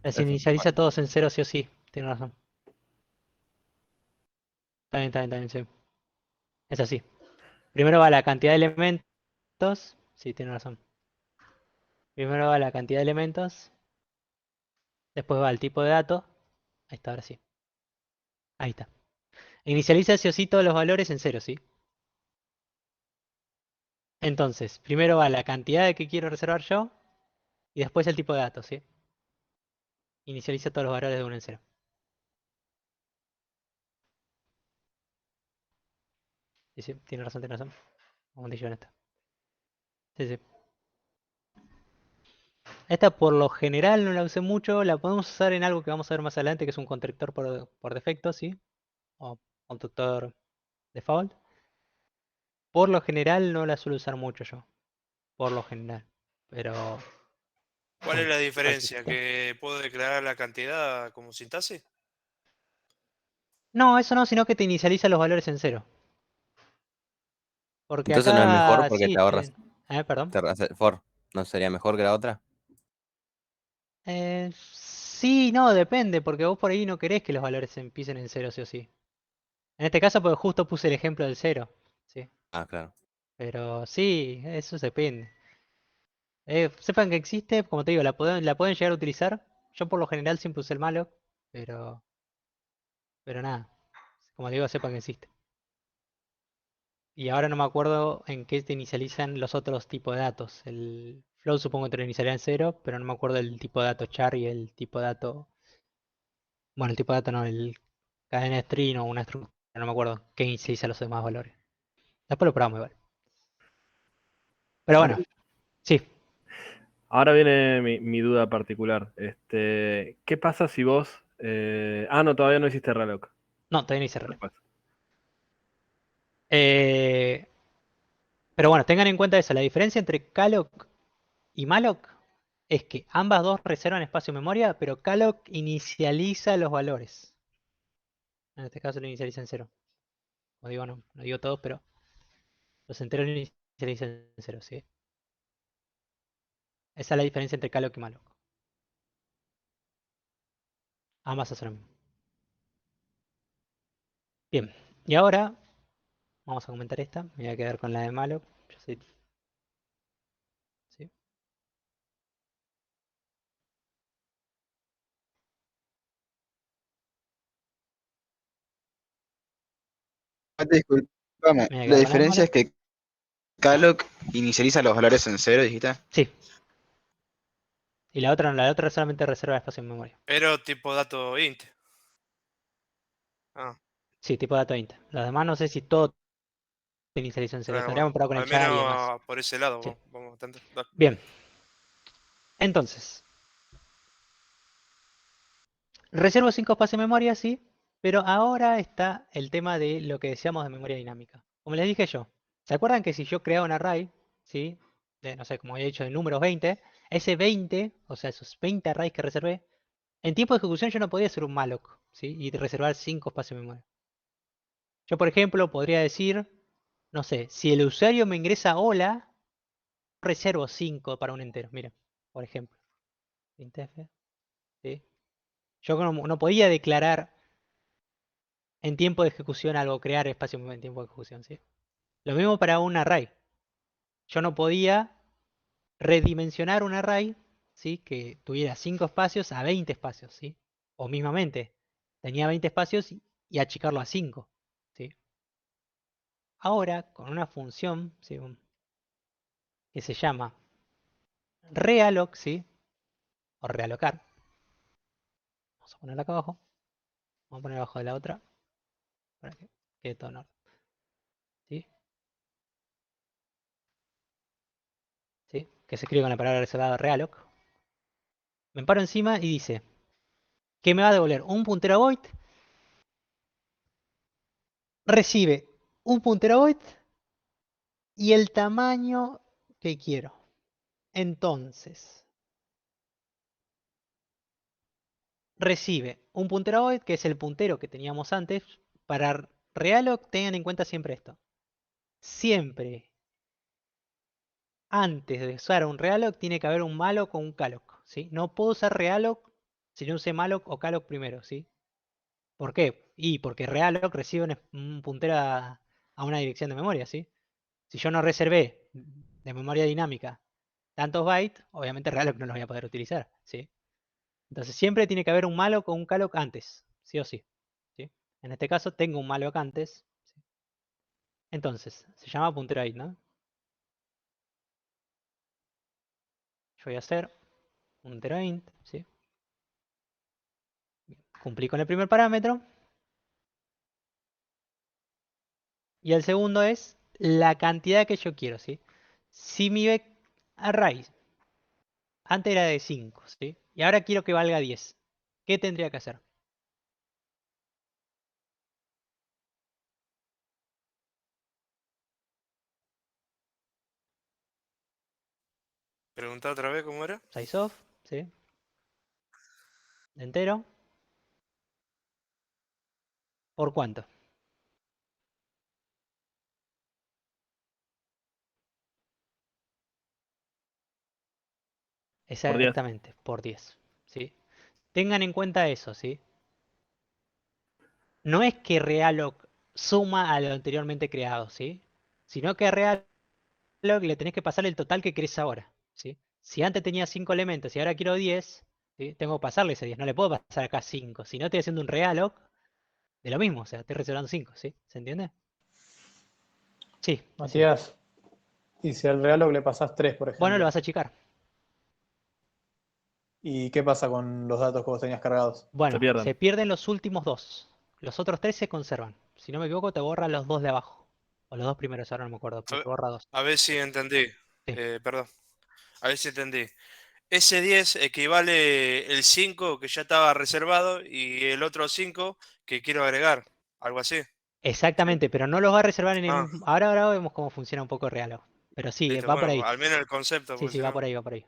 Les Eso. inicializa todos en 0 sí o sí. Tiene razón. Está bien, está bien, está bien, sí. Es así. Primero va la cantidad de elementos. Sí, tiene razón. Primero va la cantidad de elementos. Después va el tipo de dato. Ahí está, ahora sí. Ahí está. Inicializa sí o sí todos los valores en 0, ¿sí? Entonces, primero va la cantidad de que quiero reservar yo. Y después el tipo de datos, ¿sí? Inicializa todos los valores de 1 en 0. Sí, sí, tiene razón, tiene razón. Vamos a en esta. Sí, sí. Esta por lo general no la usé mucho, la podemos usar en algo que vamos a ver más adelante, que es un constructor por defecto, ¿sí? O constructor default. Por lo general no la suelo usar mucho yo. Por lo general. Pero ¿Cuál es la cualquier diferencia? cosa. ¿Que puedo declarar la cantidad como sintaxis? No, eso no, sino que te inicializa los valores en 0. Porque Entonces no es mejor acá porque sí, te ahorras, perdón. te ahorras el for. ¿No sería mejor que la otra? Sí, no, depende, porque vos por ahí no querés que los valores empiecen en 0 sí o sí. En este caso, porque justo puse el ejemplo del 0, ¿sí? Ah, claro. Pero sí, eso depende. Sepan que existe, como te digo, la pueden llegar a utilizar. Yo por lo general siempre usé el malloc, pero, pero nada. Como digo, sepan que existe. Y ahora no me acuerdo en qué te inicializan los otros tipos de datos. El float supongo que te lo iniciaría en 0, pero no me acuerdo el tipo de dato char y el tipo de dato... Bueno, el tipo de dato no, el cadena de string o una estructura, no me acuerdo qué inicializa los demás valores. Después lo probamos igual. Pero Ahora, bueno, sí. ahora viene mi duda particular. ¿Qué pasa si vos... no, todavía no hiciste reloj. No, todavía no hice reloj. Después. Pero bueno, tengan en cuenta eso. La diferencia entre calloc y malloc es que ambas dos reservan espacio en memoria, pero calloc inicializa los valores. En este caso lo inicializa en 0. Como digo, no digo todos, pero los enteros lo inicializan en 0, ¿sí? Esa es la diferencia entre calloc y malloc. Ambas hacen lo mismo. Bien, y ahora vamos a comentar esta. Me voy a quedar con la de malloc. Yo sé- ¿sí? Mate, disculpame, Me voy a la quedar con la de diferencia malloc. es que Calloc inicializa los valores en 0, dijiste. Sí. Y la otra no, la otra solamente reserva espacio en memoria. Pero tipo dato int. Ah, Sí, tipo dato int. Los demás no sé si todo te inicializa en 0. claro, Tendríamos bueno. que probar con el Al char y demás. menos por ese lado Sí. vamos bastante. Dale. Bien. Entonces, reservo 5 espacios de memoria, sí. Pero ahora está el tema de lo que decíamos de memoria dinámica. Como les dije yo, ¿se acuerdan que si yo creaba un array, ¿sí? De, no sé, como había dicho, de números 20, ese 20, o sea, esos 20 arrays que reservé, en tiempo de ejecución yo no podía hacer un malloc, ¿sí? Y reservar 5 espacios de memoria. Yo, por ejemplo, podría decir, no sé, si el usuario me ingresa hola, reservo 5 para un entero. Mira, por ejemplo. printf, ¿sí? Yo no podía declarar en tiempo de ejecución algo, crear espacio en tiempo de ejecución, ¿sí? Lo mismo para un array. Yo no podía redimensionar un array, ¿sí? Que tuviera 5 espacios a 20 espacios, ¿sí? O mismamente, tenía 20 espacios y achicarlo a 5, ¿sí? Ahora, con una función, ¿sí? Que se llama realloc, ¿sí? O realocar. Vamos a ponerla acá abajo. Vamos a poner abajo de la otra para que quede todo en orden, ¿sí? ¿Sí? Que se escribe con la palabra reservada realloc. Me paro encima y dice que me va a devolver un puntero a void, recibe un puntero a void y el tamaño que quiero. Entonces, recibe un puntero a void, que es el puntero que teníamos antes. Para realloc, tengan en cuenta siempre esto. Siempre, antes de usar un realloc, tiene que haber un malloc o un calloc, ¿sí? No puedo usar realloc si no usé malloc o calloc primero, ¿sí? ¿Por qué? Y porque realloc recibe un puntero a una dirección de memoria, ¿sí? Si yo no reservé de memoria dinámica tantos bytes, obviamente realloc no los voy a poder utilizar, ¿sí? Entonces siempre tiene que haber un malloc o un calloc antes, sí o sí, ¿sí? En este caso tengo un malloc antes, ¿sí? Entonces, se llama puntero int, ¿no? Yo voy a hacer puntero int, ¿sí? Cumplí con el primer parámetro. Y el segundo es la cantidad que yo quiero, ¿sí? Si mi array antes era de 5, ¿sí? Y ahora quiero que valga 10. ¿Qué tendría que hacer? Preguntá otra vez cómo era. Sizeof, ¿sí? De entero. ¿Por cuánto? Por 10. Exactamente, por 10, ¿sí? Tengan en cuenta eso, ¿sí? No es que realloc suma a lo anteriormente creado, ¿sí? Sino que a realloc le tenés que pasar el total que querés ahora, ¿sí? Si antes tenía 5 elementos y ahora quiero 10, ¿sí? Tengo que pasarle ese 10, no le puedo pasar acá 5. Si no, estoy haciendo un realloc de lo mismo, o sea, estoy reservando 5, ¿sí? ¿Se entiende? Sí, decime. Matías, y si al Realog le pasás 3, por Bueno, lo ejemplo, vas a achicar. ¿y qué pasa con los datos que vos tenías cargados? Se Bueno, pierden. se pierden los últimos 2. Los otros 3 se conservan. Si no me equivoco, te borra los 2 de abajo. O los 2 primeros, ahora no me acuerdo, A pero ver, te borra 2. a ver si entendí. Sí, Perdón. A ver si entendí. Ese 10 equivale el 5 que ya estaba reservado y el otro 5 que quiero agregar. Algo así. ¿Sí? exactamente, pero no los va a reservar en el Ah, mismo. Ahora vemos cómo funciona un poco Realog. Pero sí, listo. va por Bueno, ahí. al menos el concepto, Sí, porque sí, si va no. por ahí, va por ahí.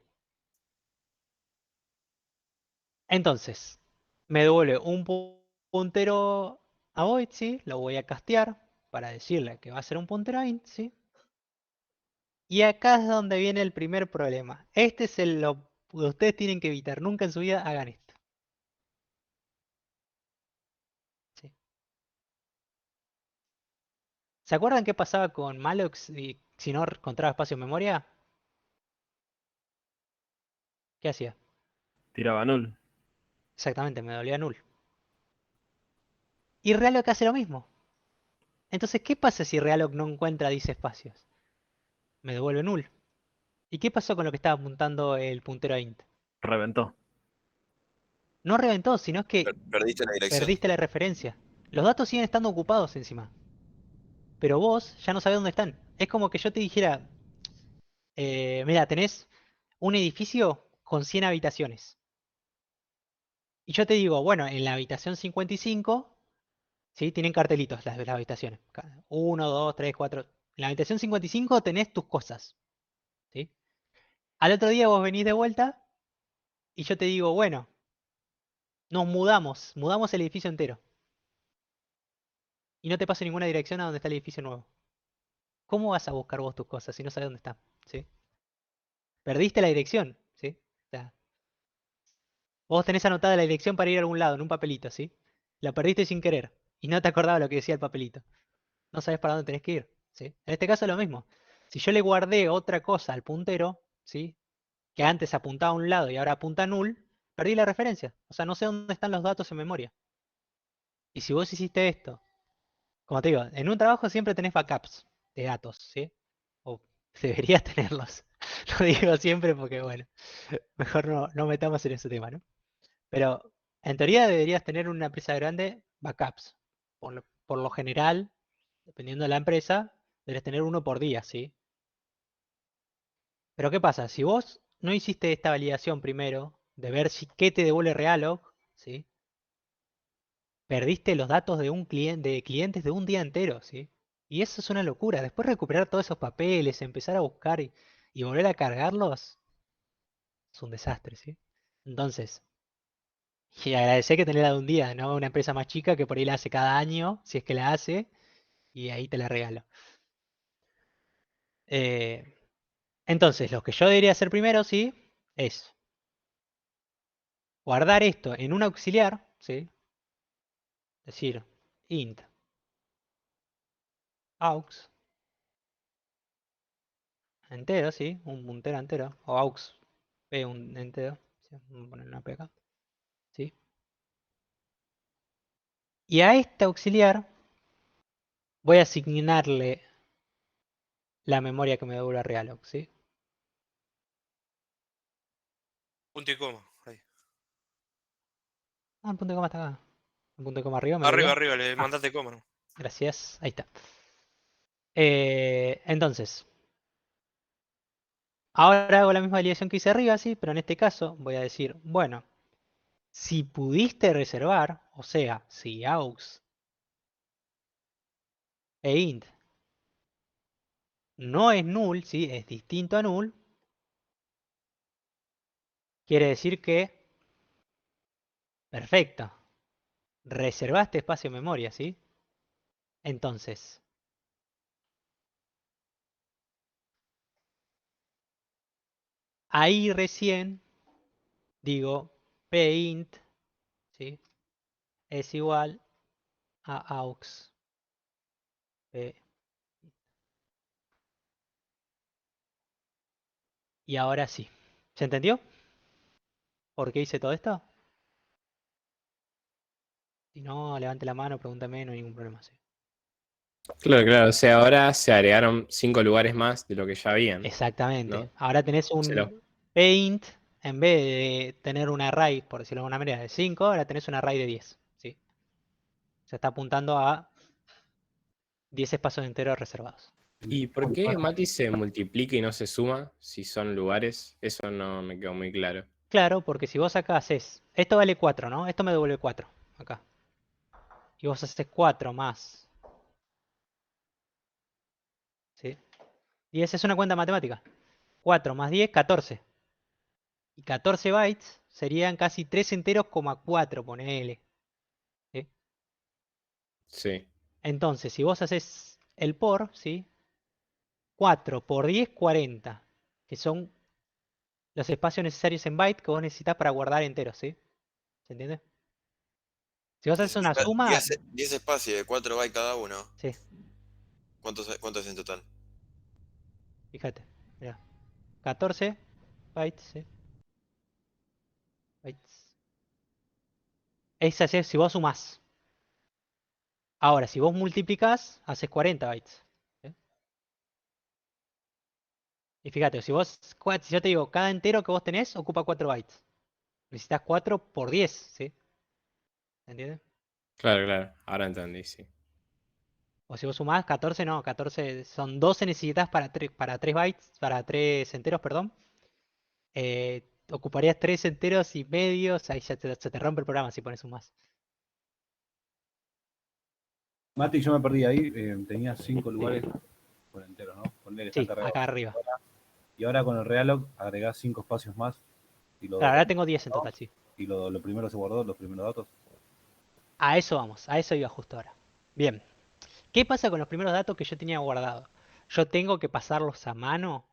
Entonces, me devuelve un puntero a void, ¿sí? Lo voy a castear para decirle que va a ser un puntero a int, ¿sí? Y acá es donde viene el primer problema. Este es lo que ustedes tienen que evitar. Nunca en su vida hagan esto. ¿Sí? ¿Se acuerdan qué pasaba con malloc si no encontraba espacio en memoria? ¿Qué hacía? Tiraba null. Exactamente, me dolía null. Y Realloc hace lo mismo. Entonces, ¿qué pasa si Realloc no encuentra 10 espacios? Me devuelve null. ¿Y qué pasó con lo que estaba apuntando el puntero a int? Reventó. No reventó, sino que Perdiste la dirección. perdiste la referencia. Los datos siguen estando ocupados encima. Pero vos ya no sabés dónde están. Es como que yo te dijera, mira, tenés un edificio con 100 habitaciones. Y yo te digo, bueno, en la habitación 55, ¿sí? Tienen cartelitos las habitaciones. 1, 2, 3, 4. En la habitación 55 tenés tus cosas, ¿sí? Al otro día vos venís de vuelta y yo te digo, bueno, nos mudamos el edificio entero. y no te pase ninguna dirección a donde está el edificio nuevo. ¿Cómo vas a buscar vos tus cosas si no sabes dónde está? ¿Sí? Perdiste la dirección, ¿sí? O sea, vos tenés anotada la dirección para ir a algún lado en un papelito, ¿sí? La perdiste sin querer y no te acordabas lo que decía el papelito. No sabes para dónde tenés que ir, ¿sí? En este caso es lo mismo. Si yo le guardé otra cosa al puntero, ¿sí? Que antes apuntaba a un lado y ahora apunta a null, perdí la referencia. O sea, no sé dónde están los datos en memoria. Y si vos hiciste esto, como te digo, en un trabajo siempre tenés backups de datos, ¿sí? O deberías tenerlos. Lo digo siempre porque, bueno, mejor no metamos en ese tema, ¿no? Pero en teoría deberías tener una empresa grande backups. Por lo general, dependiendo de la empresa, deberías tener uno por día, ¿sí? Pero ¿qué pasa? Si vos no hiciste esta validación primero, de ver si qué te devuelve Realog, ¿sí? Perdiste los datos de de clientes de un día entero, ¿sí? Y eso es una locura. Después recuperar todos esos papeles, empezar a buscar y volver a cargarlos, es un desastre, ¿sí? Entonces, y agradecer que tenés la de un día, no una empresa más chica que por ahí la hace cada año, si es que la hace, y ahí te la regalo. Eh, entonces, lo que yo debería hacer primero, sí, es guardar esto en un auxiliar, ¿sí? Decir, int, aux, entero, ¿sí? Un puntero entero, o aux, un entero, ¿sí? Vamos a poner una P acá, ¿sí? Y a este auxiliar voy a asignarle la memoria que me devuelve Realog, ¿sí? Punto y coma. Ahí. Ah, el punto de coma está acá. El punto de coma arriba me lo Arriba, dio. arriba, le Ah, mandaste coma, ¿no? gracias, ahí está. Entonces, ahora hago la misma validación que hice arriba, sí, pero en este caso voy a decir, bueno, si pudiste reservar, o sea, si aux e int no es null, ¿sí? Es distinto a null, quiere decir que, perfecto, reservaste espacio en memoria, ¿sí? Entonces, ahí recién digo pint, ¿sí? Es igual a aux p. Y ahora sí. ¿Se entendió? ¿Por qué hice todo esto? Si no, levante la mano, pregúntame, no hay ningún problema. ¿Sí? Claro, claro. O sea, ahora se agregaron 5 lugares más de lo que ya habían, Exactamente. ¿no? Ahora tenés Se lo- un paint, en vez de tener un array, por decirlo de alguna manera, de 5, ahora tenés un array de 10. ¿Sí? Se está apuntando a 10 espacios enteros reservados. ¿Y por qué Mati se multiplica y no se suma si son lugares? Eso no me quedó muy claro. Claro, porque si vos acá haces, esto vale 4, ¿no? Esto me devuelve 4, acá. Y vos haces 4 más, ¿sí? 10 es una cuenta matemática. 4 más 10, 14. Y 14 bytes serían casi 3 enteros, 4, ponele. ¿Sí? Sí, Entonces, si vos haces el por, ¿sí? 4 por 10, 40. Que son los espacios necesarios en byte que vos necesitas para guardar enteros, ¿sí? ¿Se entiende? Si vos haces una suma, 10 espacios de 4 bytes cada uno. sí, ¿Cuánto es en total? fíjate. Mirá. 14 bytes, ¿sí? Bytes. Es así si vos sumás. Ahora, si vos multiplicás, haces 40 bytes. ¿Sí? Y fíjate, si yo te digo, cada entero que vos tenés ocupa 4 bytes. Necesitas 4 por 10, ¿sí? ¿Entiendes? claro, claro. Ahora entendí, sí. O si vos sumás 14, no, 14 son 12 necesitas para 3 bytes, para 3 enteros, perdón. Ocuparías 3 enteros y medios, ahí ya se te rompe el programa si pones un más. Mati, yo me perdí ahí, tenía 5 lugares por entero, ¿no? Ponle que están Sí, cargados. acá arriba. Y ahora con el Realog agregás 5 espacios más. Y Claro, ahora tengo 10 en total, sí. Y lo primero se guardó, los primeros datos. A eso vamos, a eso iba justo ahora. Bien. ¿Qué pasa con los primeros datos que yo tenía guardados? Yo tengo que pasarlos a mano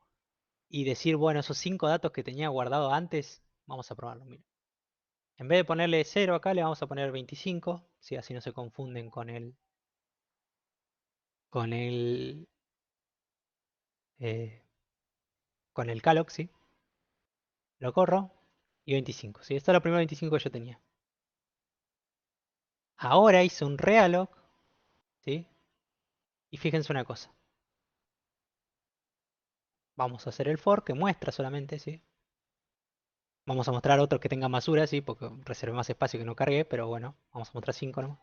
y decir, bueno, esos 5 datos que tenía guardado antes, vamos a probarlo. Mira. En vez de ponerle 0 acá, le vamos a poner 25, ¿sí? Así no se confunden con el calloc, ¿sí? Lo corro y 25, ¿sí? Esto es lo primero 25 que yo tenía. Ahora hice un realloc, ¿sí? Y fíjense una cosa. Vamos a hacer el for que muestra solamente, ¿sí? Vamos a mostrar otros que tengan basura, ¿sí? Porque reservé más espacio que no cargué, pero bueno, vamos a mostrar 5 nomás.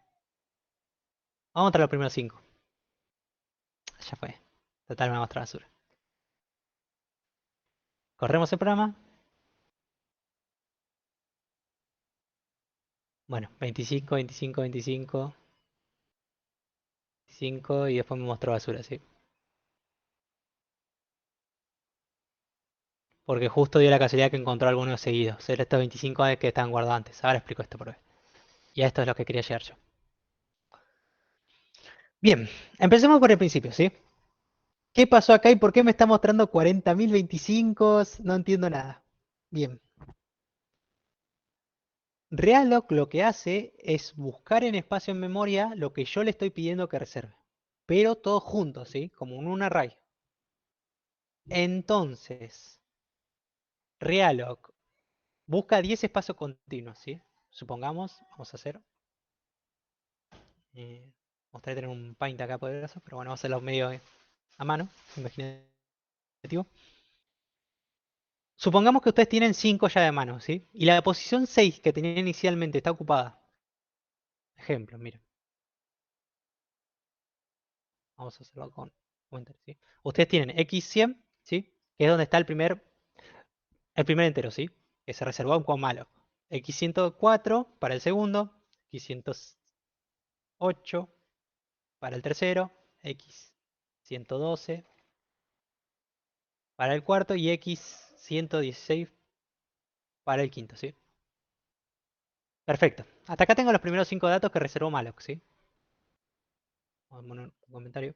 Vamos a mostrar los primeros 5. Ya fue. Total, me va a mostrar basura. Corremos el programa. Bueno, 25, 25, 25. 25 y después me mostró basura, ¿sí? Porque justo dio la casualidad que encontró algunos seguidos. Eran estos 25 que estaban guardados antes. Ahora explico esto por vez. Y a esto es lo que quería llegar yo. Bien, empecemos por el principio, ¿sí? ¿Qué pasó acá y por qué me está mostrando 40.000 25? No entiendo nada. Bien. Realloc lo que hace es buscar en espacio en memoria lo que yo le estoy pidiendo que reserve. Pero todo junto, ¿sí? Como en un array. Entonces, Realloc busca 10 espacios continuos, ¿sí? Supongamos, vamos a hacer... me gustaría tener un paint acá poderoso, pero bueno, vamos a hacerlo medio a mano, imaginativo. Supongamos que ustedes tienen 5 ya de mano, ¿sí? Y la posición 6 que tenían inicialmente está ocupada. Ejemplo, miren. Vamos a hacerlo con enter, ¿sí? Ustedes tienen x100, ¿sí? Que es donde está el primer entero, ¿sí? Que se reservó con malo. x104 para el segundo, x108 para el tercero, x112 para el cuarto y x116 para el quinto, ¿sí? Perfecto. Hasta acá tengo los primeros 5 datos que reservó malloc, ¿sí? Vamos a poner un comentario.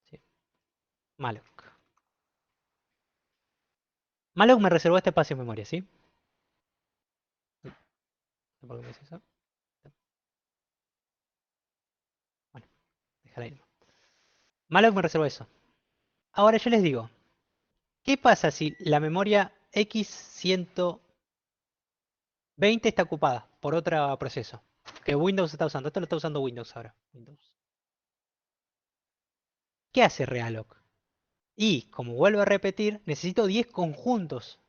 ¿Sí? Malloc. Malloc me reservó este espacio en memoria, ¿sí? No sé por qué me dice eso. Bueno, déjala ahí. Malloc me reservó eso. Ahora yo les digo, ¿qué pasa si la memoria x120 está ocupada por otro proceso? Que Windows está usando. Esto lo está usando Windows ahora. ¿Qué hace Realloc? Y, como vuelvo a repetir, necesito 10 conjuntos.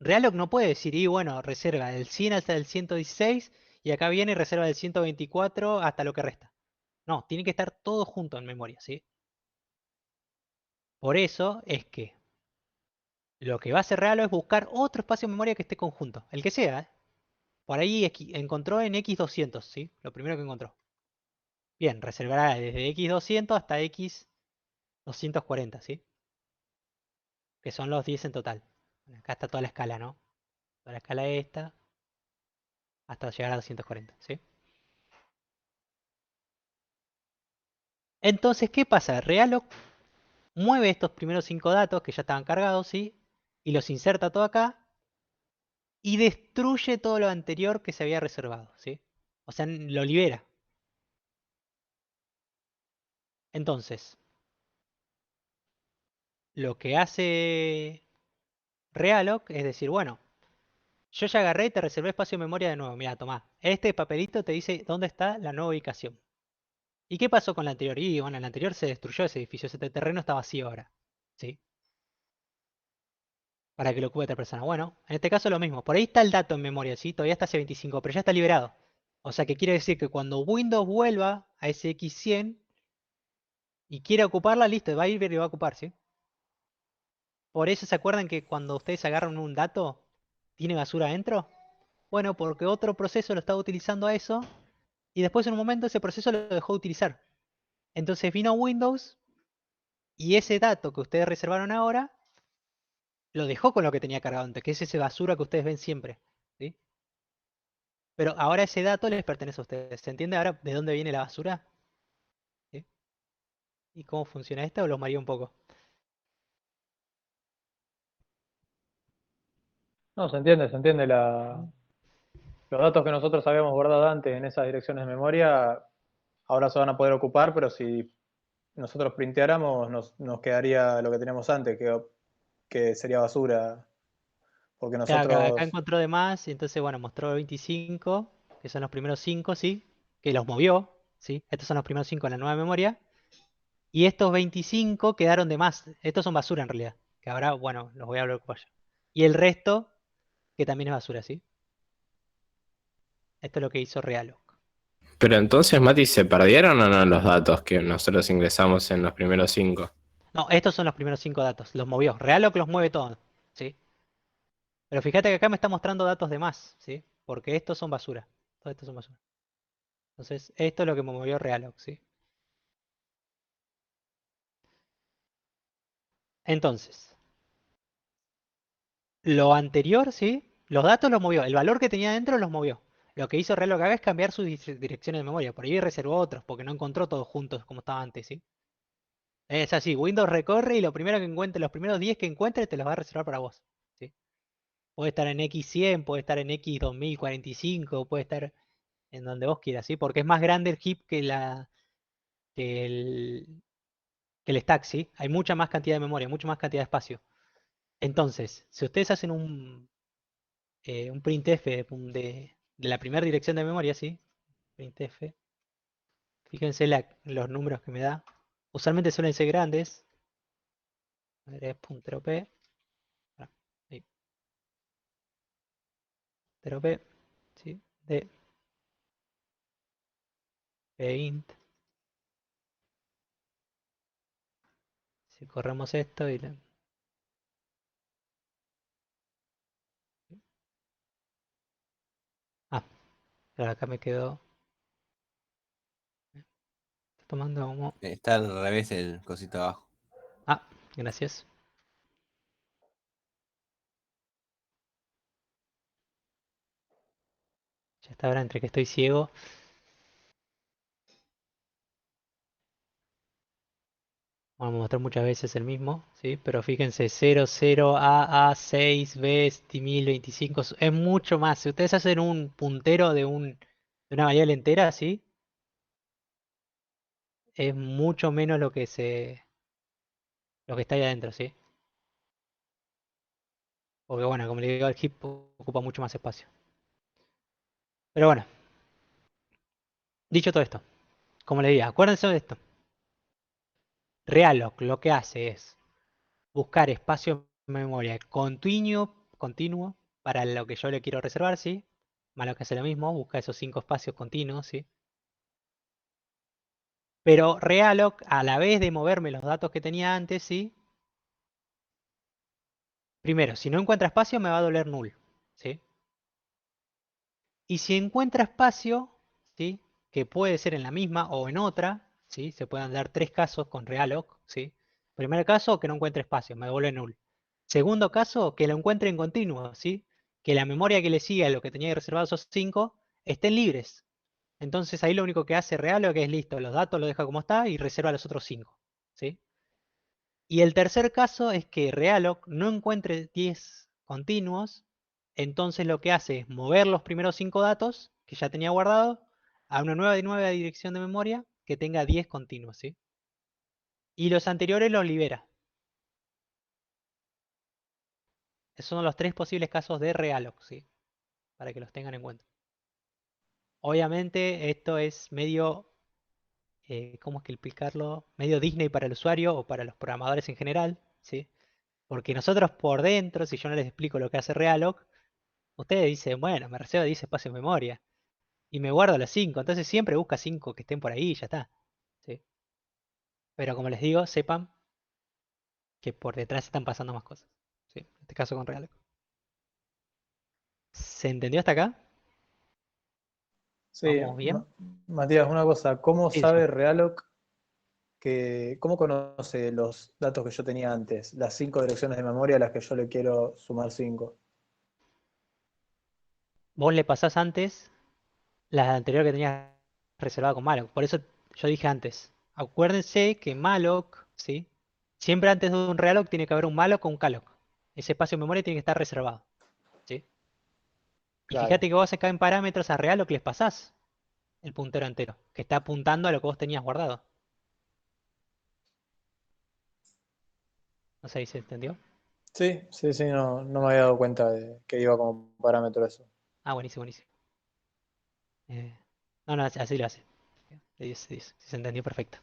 Realloc no puede decir, y bueno, reserva del 100 hasta el 116 y acá viene y reserva del 124 hasta lo que resta. No, tiene que estar todo junto en memoria, ¿sí? Por eso es que lo que va a hacer Realloc es buscar otro espacio de memoria que esté conjunto, el que sea, ¿eh? Por ahí encontró en x200, ¿sí? Lo primero que encontró. Bien, reservará desde x200 hasta x240, ¿sí? Que son los 10 en total. Acá está toda la escala, ¿no? Toda la escala esta hasta llegar a 240, ¿sí? Entonces, ¿qué pasa? Realloc mueve estos primeros 5 datos que ya estaban cargados, ¿sí? Y los inserta todo acá y destruye todo lo anterior que se había reservado, ¿sí? O sea, lo libera. Entonces, lo que hace Realloc es decir, bueno, yo ya agarré y te reservé espacio de memoria de nuevo. Mira, tomá. Este papelito te dice dónde está la nueva ubicación. ¿Y qué pasó con la anterior? Y bueno, en la anterior se destruyó ese edificio. Ese terreno está vacío ahora. ¿Sí? Para que lo ocupe otra persona. Bueno, en este caso lo mismo. Por ahí está el dato en memoria, ¿sí? Todavía está hace 25, pero ya está liberado. O sea que quiere decir que cuando Windows vuelva a ese X100 y quiera ocuparla, listo, va a ir y va a ocupar, ¿sí? Por eso se acuerdan que cuando ustedes agarran un dato, ¿tiene basura adentro? Bueno, porque otro proceso lo estaba utilizando a eso y después en un momento ese proceso lo dejó de utilizar. Entonces vino Windows y ese dato que ustedes reservaron ahora lo dejó con lo que tenía cargado antes, que es ese basura que ustedes ven siempre. ¿sí? Pero ahora ese dato les pertenece a ustedes. ¿Se entiende ahora de dónde viene la basura? ¿Sí? ¿Y cómo funciona esto? ¿O los mareé un poco? No, se entiende, se entiende. Los datos que nosotros habíamos guardado antes en esas direcciones de memoria ahora se van a poder ocupar, pero si nosotros printeáramos nos quedaría lo que teníamos antes, que sería basura. Porque Acá nosotros, encontró de más, y entonces, bueno, mostró 25, que son los primeros 5, ¿sí? Que los movió, ¿sí? Estos son los primeros 5 en la nueva memoria. Y estos 25 quedaron de más. Estos son basura en realidad. Que ahora, bueno, los voy a hablar por allá. Y el resto, que también es basura, ¿sí? Esto es lo que hizo Realoc. Pero entonces, Mati, ¿se perdieron o no los datos que nosotros ingresamos en los primeros 5? No, estos son los primeros 5 datos. Los movió. Realoc los mueve todos, ¿sí? Pero fíjate que acá me está mostrando datos de más, ¿sí? Porque estos son basura. Todos estos son basura. Entonces, esto es lo que me movió Realoc, ¿sí? Entonces, lo anterior, ¿sí? Los datos los movió. El valor que tenía dentro los movió. Lo que hizo Realoc acá es cambiar sus direcciones de memoria. Por ahí reservó otros, porque no encontró todos juntos como estaba antes, ¿sí? Es así, Windows recorre y lo primero que encuentre, los primeros 10 que encuentre te los va a reservar para vos, ¿sí? Puede estar en X100, puede estar en X2045, puede estar en donde vos quieras, ¿sí? Porque es más grande el heap que el stack, ¿sí? Hay mucha más cantidad de memoria, mucha más cantidad de espacio. Entonces, si ustedes hacen un printf de la primera dirección de memoria, ¿sí? Printf. Fíjense los números que me da. Usualmente suelen ser grandes. A ver, es puntero P. Ahí. Puntero P. ¿Sí? De Paint. Si corremos esto y ah, pero acá me quedó. Está tomando como. Está al revés el cosito abajo. Ah, gracias. Ya está ahora entre que estoy ciego. Vamos a mostrar muchas veces el mismo, ¿sí? Pero fíjense, 00, AA, 6, B, 1025, es mucho más. Si ustedes hacen un puntero de una variable entera, ¿sí? Es mucho menos lo que está ahí adentro, ¿sí? Porque bueno, como le digo, el heap ocupa mucho más espacio. Pero bueno, dicho todo esto, como les digo, acuérdense de esto. Realoc lo que hace es buscar espacio en memoria continuo para lo que yo le quiero reservar, ¿sí? Malo que hace lo mismo, busca esos 5 espacios continuos, ¿sí? Pero Realoc, a la vez de moverme los datos que tenía antes, ¿sí? Primero, si no encuentra espacio me va a doler null, ¿sí? Y si encuentra espacio, ¿sí? Que puede ser en la misma o en otra, ¿sí? Se pueden dar 3 casos con Realoc, ¿sí? Primer caso, que no encuentre espacio, me devuelve null. Segundo caso, que lo encuentre en continuo, ¿sí? Que la memoria que le sigue a lo que tenía reservado esos 5 estén libres. Entonces ahí lo único que hace Realoc es listo, los datos los deja como está y reserva los otros 5, ¿sí? Y el tercer caso es que Realoc no encuentre 10 continuos, entonces lo que hace es mover los primeros 5 datos que ya tenía guardado a una nueva dirección de memoria que tenga 10 continuos, ¿sí? Y los anteriores los libera. Esos son los 3 posibles casos de Realoc, ¿sí? Para que los tengan en cuenta. Obviamente esto es medio, ¿cómo es que explicarlo? Medio Disney para el usuario o para los programadores en general, ¿sí? Porque nosotros por dentro, si yo no les explico lo que hace Realoc, ustedes dicen, bueno, me reservo 10 espacios de memoria y me guardo los 5, entonces siempre busca 5 que estén por ahí y ya está, ¿sí? Pero como les digo, sepan que por detrás están pasando más cosas, ¿sí? En este caso con Realoc. ¿Se entendió hasta acá? sí, ¿Vamos bien? Matías, una cosa, ¿cómo Sí, sabe decime. Realoc cómo conoce los datos que yo tenía antes? Las 5 direcciones de memoria a las que yo le quiero sumar 5. vos le pasás antes la anterior que tenías reservada con malloc. Por eso yo dije antes, acuérdense que malloc, ¿sí? Siempre antes de un realloc tiene que haber un malloc o un calloc. Ese espacio de memoria tiene que estar reservado, ¿sí? Y Claro. fíjate que vos acá en parámetros a realloc les pasás el puntero entero, que está apuntando a lo que vos tenías guardado. No sé si se entendió. Sí, no me había dado cuenta de que iba como parámetro eso. Ah, buenísimo, buenísimo. No, así lo hace. Sí, se entendió perfecto.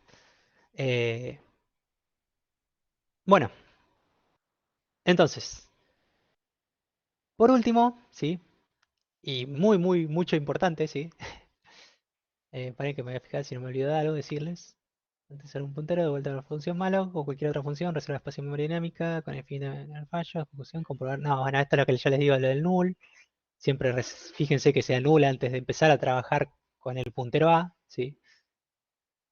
Bueno, entonces, por último, ¿sí? Y mucho importante, ¿sí? Para que me voy a fijar si no me olvido de algo, decirles. Antes de un puntero, de vuelta a la función malo o cualquier otra función, reserva espacio en memoria dinámica, con el fin de el fallo, ejecución, comprobar. No, bueno, esto es lo que yo les digo, lo del null. Siempre fíjense que sea null antes de empezar a trabajar con el puntero A, ¿sí?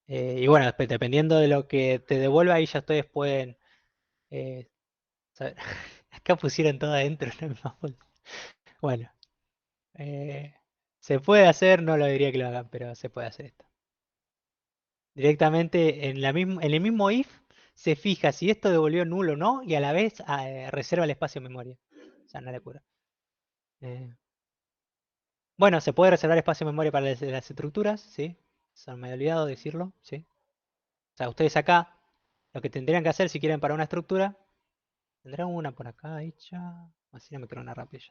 Y bueno, dependiendo de lo que te devuelva, ahí ya ustedes pueden saber. Acá pusieron todo adentro en la misma folder. Bueno, se puede hacer, no lo diría que lo hagan, pero se puede hacer esto. Directamente en el mismo if se fija si esto devolvió nulo o no y a la vez reserva el espacio en memoria. O sea, no le cura. Bueno, se puede reservar espacio en memoria para las estructuras, ¿sí? Se me ha olvidado decirlo, ¿sí? O sea, ustedes acá, lo que tendrían que hacer si quieren para una estructura, tendrán una por acá hecha. Así no me creo una rápida.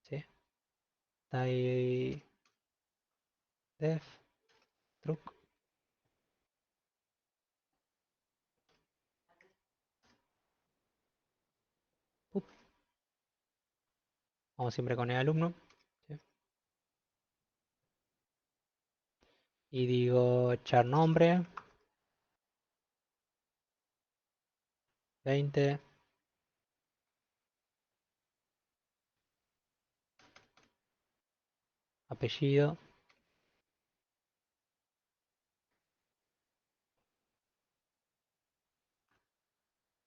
¿Sí? Está ahí. Def. Truc. Vamos siempre con el alumno. ¿Sí? Y digo char nombre. 20. Apellido.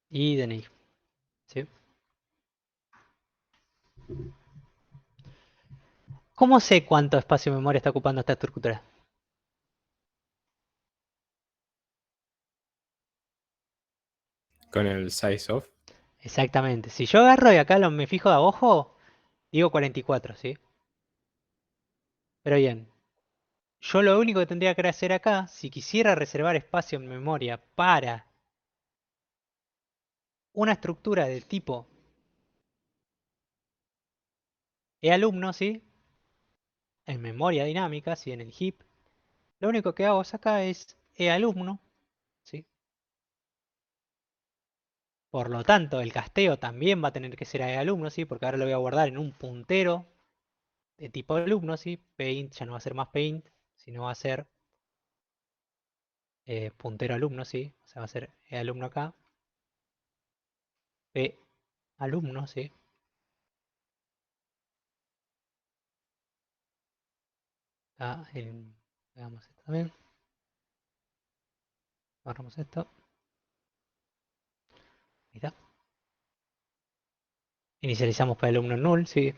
Y DNI. ¿Sí? ¿Cómo sé cuánto espacio de memoria está ocupando esta estructura? Con el size of. Exactamente. Si yo agarro y acá me fijo de ojo, digo 44, ¿sí? Pero bien, yo lo único que tendría que hacer acá, si quisiera reservar espacio en memoria para una estructura del tipo eAlumno, ¿sí? En memoria dinámica, ¿sí? En el heap, lo único que hago acá es eAlumno, ¿sí? Por lo tanto, el casteo también va a tener que ser eAlumno, ¿sí? Porque ahora lo voy a guardar en un puntero de tipo alumno, ¿sí? Paint ya no va a ser más paint, sino va a ser puntero alumno, ¿sí? O sea, va a ser alumno acá. P alumno, ¿sí? Acá hagamos esto también. Agarramos esto. Ahí está. Inicializamos para alumno null, ¿sí?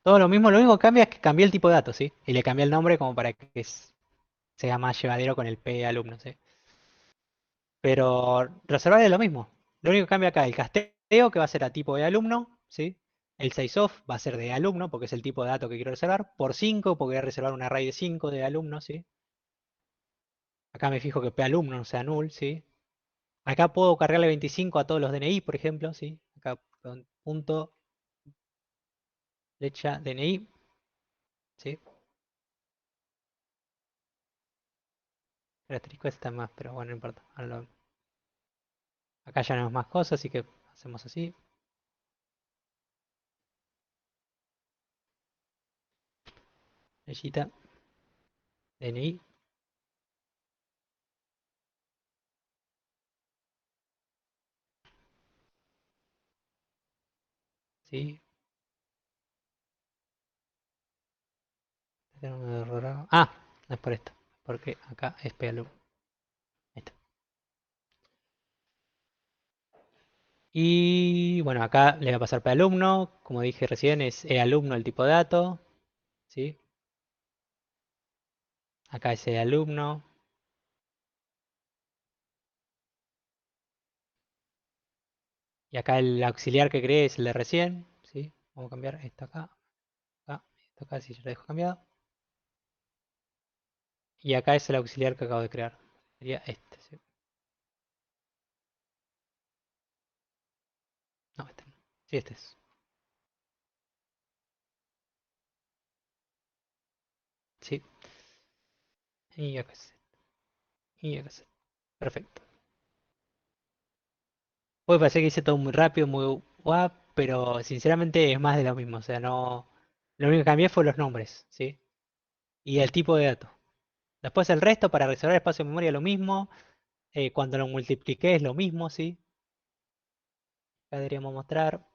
Todo lo único que cambia es que cambié el tipo de datos, ¿sí? Y le cambié el nombre como para que sea más llevadero con el P alumno, ¿sí? Pero reservar es lo mismo. Lo único que cambia acá, el casteo, que va a ser a tipo de alumno, ¿sí? El sizeof va a ser de alumno, porque es el tipo de dato que quiero reservar. Por 5, porque voy a reservar un array de 5 de alumno, ¿sí? Acá me fijo que P alumno no sea null, ¿sí? Acá puedo cargarle 25 a todos los DNI, por ejemplo, ¿sí? Acá punto flecha DNI, ¿sí? El asterisco está más, pero bueno, no importa. Acá ya no es más cosas, así que hacemos así. Flechita. DNI. ¿Sí? Tengo un error. Ah, no es por esto. Porque acá es P alumno. Ahí está. Y bueno, acá le va a pasar P alumno. Como dije recién, es E alumno el tipo de dato. ¿sí? Acá es el alumno. Y acá el auxiliar que creé es el de recién, ¿sí? Vamos a cambiar esto esto acá, si yo lo dejo cambiado. Y acá es el auxiliar que acabo de crear. Sería este, ¿sí? No, este no. Sí, este es. Sí. Y acá es. Y acá es. Perfecto. Puede parecer que hice todo muy rápido, muy guap, pero sinceramente es más de lo mismo. O sea, no. Lo único que cambié fue los nombres, ¿sí? Y el tipo de datos. Después el resto, para reservar espacio de memoria, lo mismo. Cuando lo multipliqué es lo mismo, ¿sí? Acá deberíamos mostrar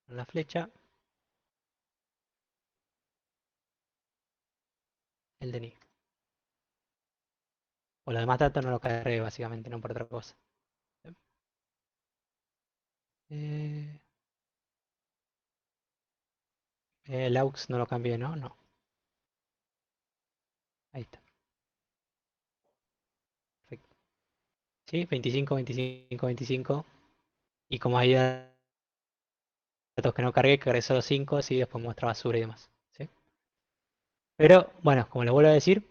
con la flecha el DNI. O los demás datos no los cargué básicamente, no por otra cosa. Eh, el aux no lo cambié, ¿no? No. Ahí está. Perfecto. Sí, 25, 25, 25. Y como hay datos que no cargué solo 5, sí, después muestra basura y demás. ¿Sí? Pero, bueno, como les vuelvo a decir,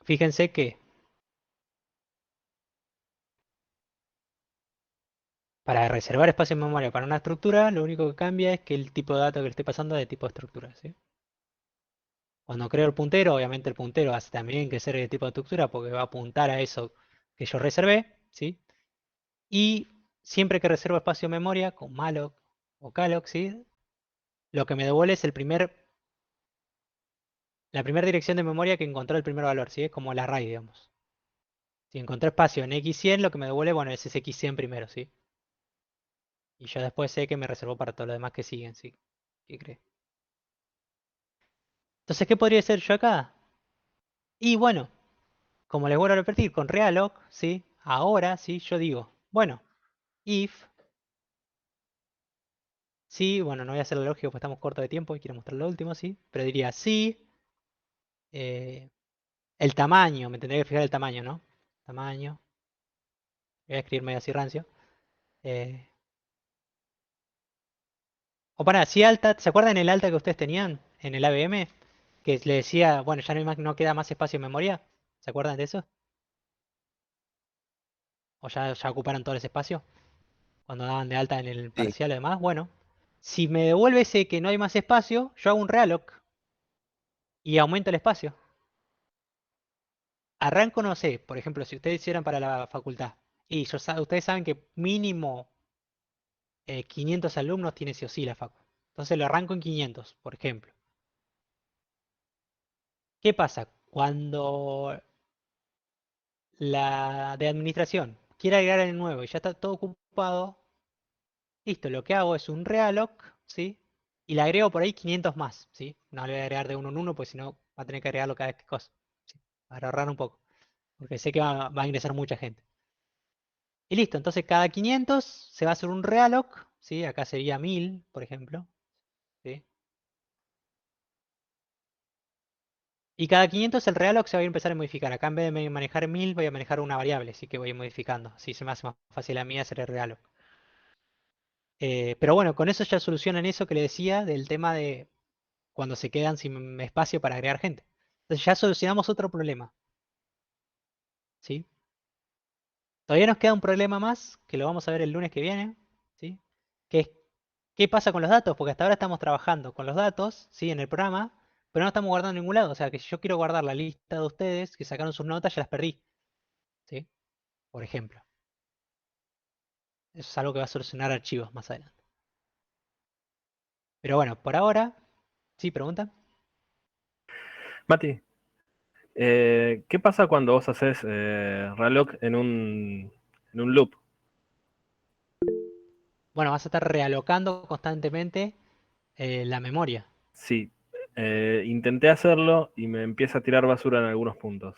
fíjense que para reservar espacio en memoria para una estructura, lo único que cambia es que el tipo de dato que le estoy pasando es de tipo de estructura, ¿sí? Cuando creo el puntero, obviamente el puntero hace también que ser de tipo de estructura porque va a apuntar a eso que yo reservé, ¿sí? Y siempre que reservo espacio en memoria con malloc o calloc, ¿sí? Lo que me devuelve es la primera dirección de memoria que encontró el primer valor, ¿sí? Es como el array, digamos. Si encontré espacio en x100, lo que me devuelve, bueno, es ese x100 primero, ¿sí? Y yo después sé que me reservó para todo lo demás que siguen, ¿sí? ¿Qué cree? Entonces, ¿qué podría hacer yo acá? Y bueno, como les vuelvo a repetir, con realloc, ¿sí? Ahora, ¿sí? Yo digo, bueno, if, sí, bueno, no voy a hacer lo lógico porque estamos cortos de tiempo y quiero mostrar lo último, ¿sí? Pero diría, sí, el tamaño, me tendría que fijar el tamaño, ¿no? Tamaño, voy a escribir medio así rancio. Eh, o para, si alta, ¿se acuerdan el alta que ustedes tenían en el ABM? Que le decía, bueno, ya no, no queda más espacio en memoria. ¿Se acuerdan de eso? ¿O ya ocuparon todo ese espacio? Cuando daban de alta en el Sí. parcial y demás. Bueno, si me devuelve ese que no hay más espacio, yo hago un realloc y aumento el espacio. Arranco, no sé, por ejemplo, si ustedes hicieran para la facultad, y ustedes saben que mínimo 500 alumnos tiene sí o sí la facu. Entonces lo arranco en 500, por ejemplo. ¿Qué pasa? Cuando la de administración quiere agregar el nuevo y ya está todo ocupado, listo, lo que hago es un realloc, ¿sí? Y le agrego por ahí 500 más, ¿sí? No le voy a agregar de uno en uno, pues si no va a tener que agregarlo cada vez que cosa, ¿sí? Para ahorrar un poco, porque sé que va a ingresar mucha gente. Y listo, entonces cada 500 se va a hacer un realloc, ¿sí? Acá sería 1000, por ejemplo, ¿sí? Y cada 500 el realloc se va a empezar a modificar. Acá en vez de manejar 1000 voy a manejar una variable, así que voy a ir modificando. Así se me hace más fácil a mí hacer el realloc. Pero bueno, con eso ya solucionan eso que le decía del tema de cuando se quedan sin espacio para agregar gente. Entonces ya solucionamos otro problema, ¿sí? Todavía nos queda un problema más, que lo vamos a ver el lunes que viene, ¿sí? Que es qué pasa con los datos, porque hasta ahora estamos trabajando con los datos, ¿sí? En el programa, pero no estamos guardando en ningún lado. O sea que si yo quiero guardar la lista de ustedes que sacaron sus notas, ya las perdí, ¿sí? Por ejemplo. Eso es algo que va a solucionar archivos más adelante. Pero bueno, por ahora, ¿sí? ¿Pregunta? Mati, ¿qué pasa cuando vos haces realloc en un loop? Bueno, vas a estar realocando constantemente la memoria. Sí, intenté hacerlo y me empieza a tirar basura en algunos puntos.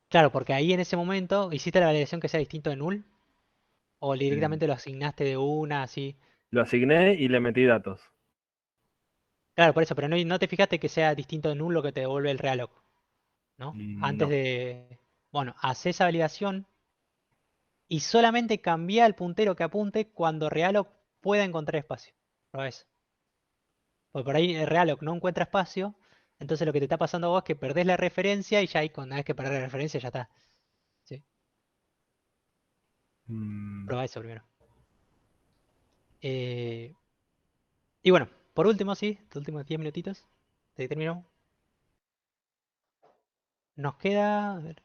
Claro, porque ahí en ese momento hiciste la validación que sea distinto de null, o Mm, directamente lo asignaste de una, así. Lo asigné y le metí datos. Claro, por eso, pero no te fijaste que sea distinto de null lo que te devuelve el realloc, ¿no? Antes No. de... Bueno, hace esa validación y solamente cambia el puntero que apunte cuando realloc pueda encontrar espacio. Probá eso. Porque por ahí el realloc no encuentra espacio, entonces lo que te está pasando a vos es que perdés la referencia y ya ahí, una vez que perdés la referencia, ya está. ¿Sí? Probá eso primero. Y bueno, por último, sí, estos últimos 10 minutitos, te termino. Nos queda... a ver.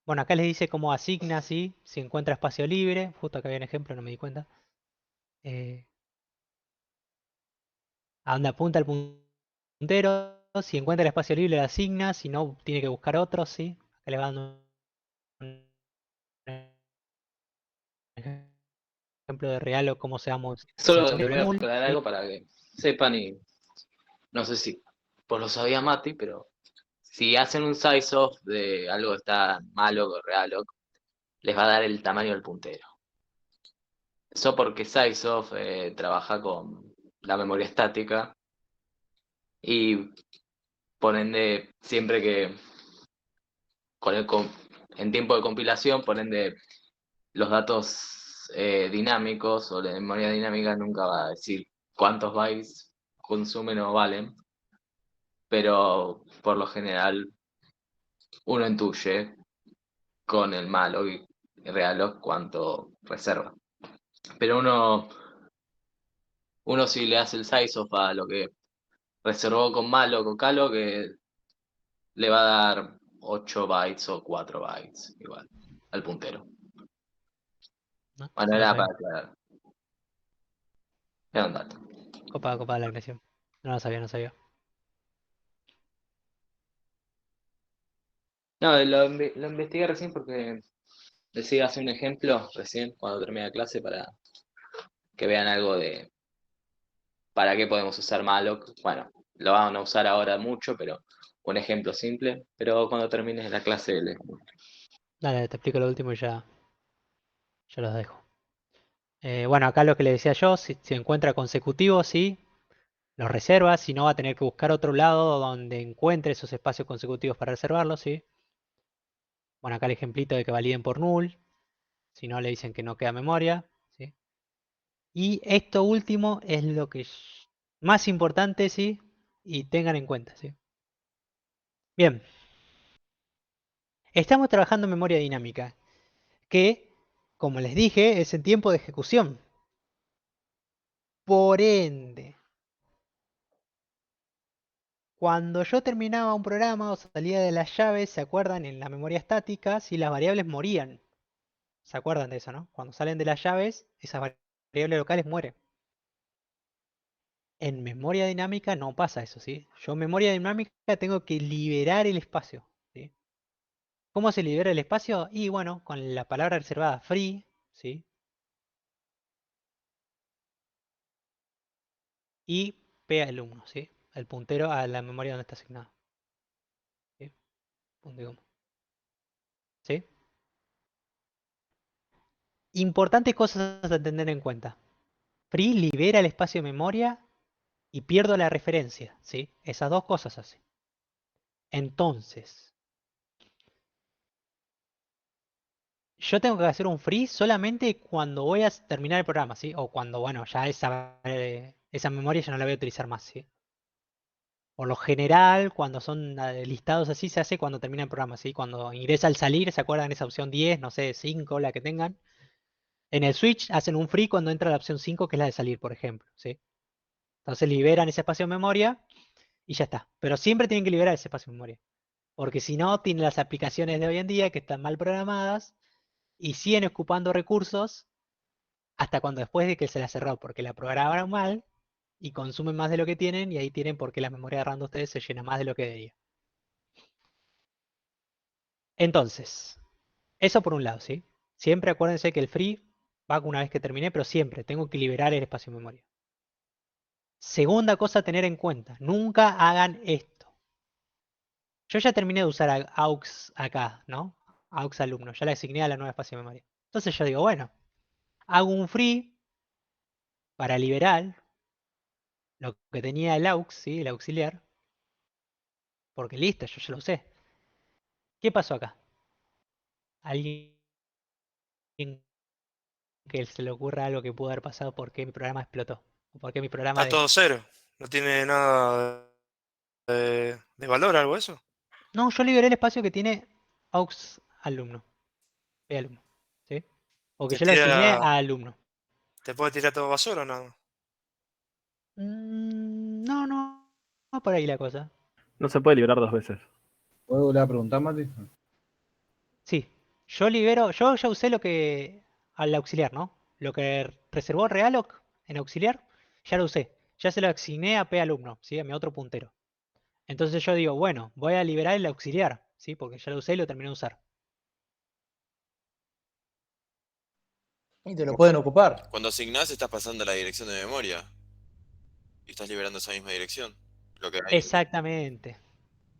Bueno, acá les dice cómo asigna, sí, si encuentra espacio libre. Justo acá había un ejemplo, no me di cuenta. A dónde apunta el puntero. Si encuentra el espacio libre, le asigna. Si no, tiene que buscar otro, sí. Acá le va dando un ejemplo de real o cómo seamos. Solo le voy a aclarar algo para que sepan y no sé si pues lo sabía Mati, pero si hacen un size off de algo que está malo o real, les va a dar el tamaño del puntero. Eso porque size off trabaja con la memoria estática y por ende siempre que en tiempo de compilación, por ende los datos dinámicos o la memoria dinámica nunca va a decir cuántos bytes consumen o valen, pero por lo general uno intuye con el malloc y realloc cuánto reserva. Pero uno si le hace el size of a lo que reservó con malloc o calloc, que le va a dar 8 bytes o 4 bytes igual al puntero. ¿No? Bueno, No lo era sabía. para aclarar. Era un dato. Copada la aclaración. No lo sabía, no sabía. No, lo investigué recién porque decidí hacer un ejemplo recién cuando terminé la clase para que vean algo de para qué podemos usar malloc. Bueno, lo van a usar ahora mucho, pero un ejemplo simple. Pero cuando termines la clase les muestro. Dale, te explico lo último y ya los dejo. Bueno, acá lo que le decía yo, si encuentra consecutivos, sí, los reserva. Si no, va a tener que buscar otro lado donde encuentre esos espacios consecutivos para reservarlos, sí. Bueno, acá el ejemplito de que validen por null. Si no, le dicen que no queda memoria, ¿sí? Y esto último es lo que es más importante, ¿sí? Y tengan en cuenta, ¿sí? Bien. Estamos trabajando en memoria dinámica, que, como les dije, es en tiempo de ejecución. Por ende, cuando yo terminaba un programa o salía de las llaves, ¿se acuerdan? En la memoria estática, si las variables morían. ¿Se acuerdan de eso, no? Cuando salen de las llaves, esas variables locales mueren. En memoria dinámica no pasa eso, ¿sí? Yo en memoria dinámica tengo que liberar el espacio, ¿sí? ¿Cómo se libera el espacio? Y bueno, con la palabra reservada free, ¿sí? Y p alumno, ¿sí? El puntero a la memoria donde está asignado. ¿Sí? ¿Sí? Importantes cosas a tener en cuenta. Free libera el espacio de memoria y pierdo la referencia, ¿sí? Esas dos cosas hace. Entonces, yo tengo que hacer un free solamente cuando voy a terminar el programa, ¿sí? O cuando, bueno, ya esa memoria ya no la voy a utilizar más, ¿sí? Por lo general, cuando son listados así, se hace cuando termina el programa, ¿sí? Cuando ingresa al salir, ¿se acuerdan esa opción 10, no sé, 5, la que tengan? En el switch hacen un free cuando entra la opción 5, que es la de salir, por ejemplo, ¿sí? Entonces liberan ese espacio de memoria y ya está. Pero siempre tienen que liberar ese espacio de memoria. Porque si no, tienen las aplicaciones de hoy en día que están mal programadas y siguen ocupando recursos hasta cuando después de que se la cerró, porque la programaron mal y consumen más de lo que tienen y ahí tienen por qué la memoria de RAM de ustedes se llena más de lo que debería. Entonces, eso por un lado, ¿sí? Siempre acuérdense que el free va una vez que terminé, pero siempre tengo que liberar el espacio de memoria. Segunda cosa a tener en cuenta, nunca hagan esto. Yo ya terminé de usar aux acá, ¿no? Aux alumno, ya le asigné a la nueva espacio de memoria. Entonces yo digo, bueno, hago un free para liberar lo que tenía el aux, ¿sí? El auxiliar. Porque listo, yo ya lo usé. ¿Qué pasó acá? ¿Alguien que se le ocurra algo que pudo haber pasado porque mi programa explotó? ¿O porque mi programa Está todo cero. No tiene nada de valor, algo eso. No, yo liberé el espacio que tiene aux alumno. Alumno. ¿Sí? O que Te yo le asigné tira. a alumno. ¿Te puede tirar todo basura o no? No, no. No por ahí la cosa. No se puede liberar 2 veces. ¿Puedo volver a preguntar, Mati? Sí. Yo libero. Yo ya usé lo que. Al auxiliar, ¿no? Lo que reservó Realoc en auxiliar, ya lo usé. Ya se lo asigné a P alumno, ¿sí? A mi otro puntero. Entonces yo digo, bueno, voy a liberar el auxiliar, ¿sí? Porque ya lo usé y lo terminé de usar. Y te lo pueden ocupar. Cuando asignás estás pasando la dirección de memoria y estás liberando esa misma dirección. Lo que hay. Exactamente.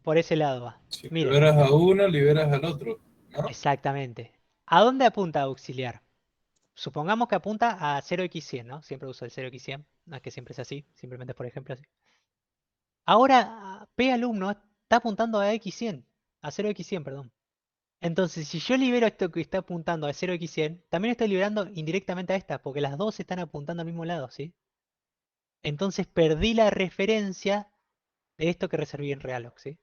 Por ese lado va. Si Miren. liberas a uno, liberas al otro, ¿no? Exactamente. ¿A dónde apunta auxiliar? Supongamos que apunta a 0x100, ¿no? Siempre uso el 0x100. No es que siempre es así, simplemente por ejemplo así. Ahora, P alumno está apuntando a x100, a 0x100, perdón. Entonces, si yo libero esto que está apuntando a 0x100, también estoy liberando indirectamente a esta, porque las dos están apuntando al mismo lado, ¿sí? Entonces perdí la referencia de esto que reservé en Realoc, ¿sí?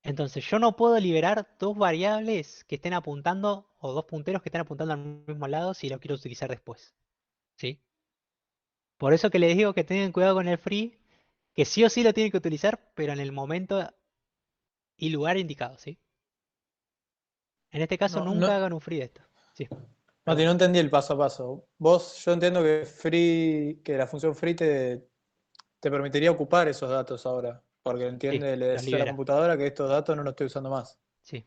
Entonces yo no puedo liberar dos variables que estén apuntando, o dos punteros que estén apuntando al mismo lado si lo quiero utilizar después, ¿sí? Por eso que les digo que tengan cuidado con el free, que sí o sí lo tienen que utilizar, pero en el momento y lugar indicado, ¿sí? En este caso No, nunca hagan un free de esto. Sí. Mati, no entendí el paso a paso. Yo entiendo que que la función free te permitiría ocupar esos datos ahora, porque entiende, le los decís a la libera. computadora que estos datos no los estoy usando más. Sí.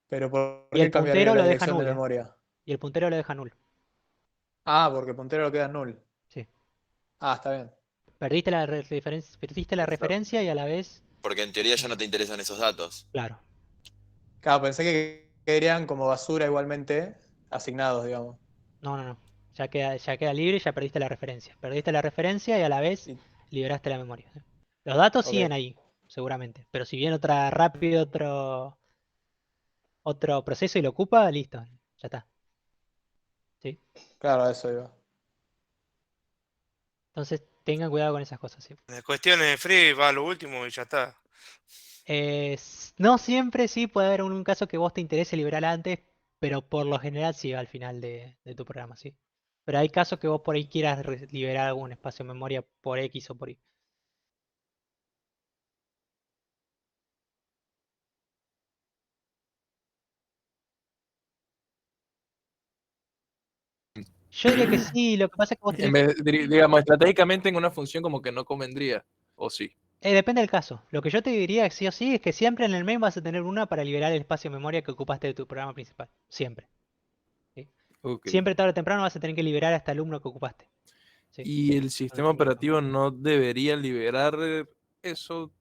Pero ¿por Y qué el cambiaría puntero la lo deja dirección de null, ¿eh? memoria? Y el puntero lo deja null. Ah, porque el puntero lo queda null. Sí. Ah, está bien. Perdiste la referencia y a la vez, Porque en teoría ya no te interesan esos datos. claro. Claro, pensé que quedarían como basura igualmente asignados, digamos. No. Ya queda libre y ya perdiste la referencia. Perdiste la referencia y a la vez Y- liberaste la memoria. Los datos Ok, siguen ahí, seguramente. Pero si viene otra rápido, otro proceso y lo ocupa, listo. Ya está. ¿Sí? claro, a eso iba. Entonces tengan cuidado con esas cosas, ¿sí? En cuestiones de free va a lo último y ya está. No siempre sí puede haber un caso que vos te interese liberar antes, pero por lo general sí va al final de tu programa, ¿sí? Pero hay casos que vos por ahí quieras liberar algún espacio de memoria por X o por Y. Yo diría que sí, lo que pasa es que vos tenés Digamos, estratégicamente en una función como que no convendría, o sí. depende del caso. Lo que yo te diría sí o sí es que siempre en el main vas a tener una para liberar el espacio de memoria que ocupaste de tu programa principal. Siempre. ¿Sí? Ok. Siempre tarde o temprano vas a tener que liberar a este alumno que ocupaste. ¿Sí? Y el sistema operativo no debería liberar eso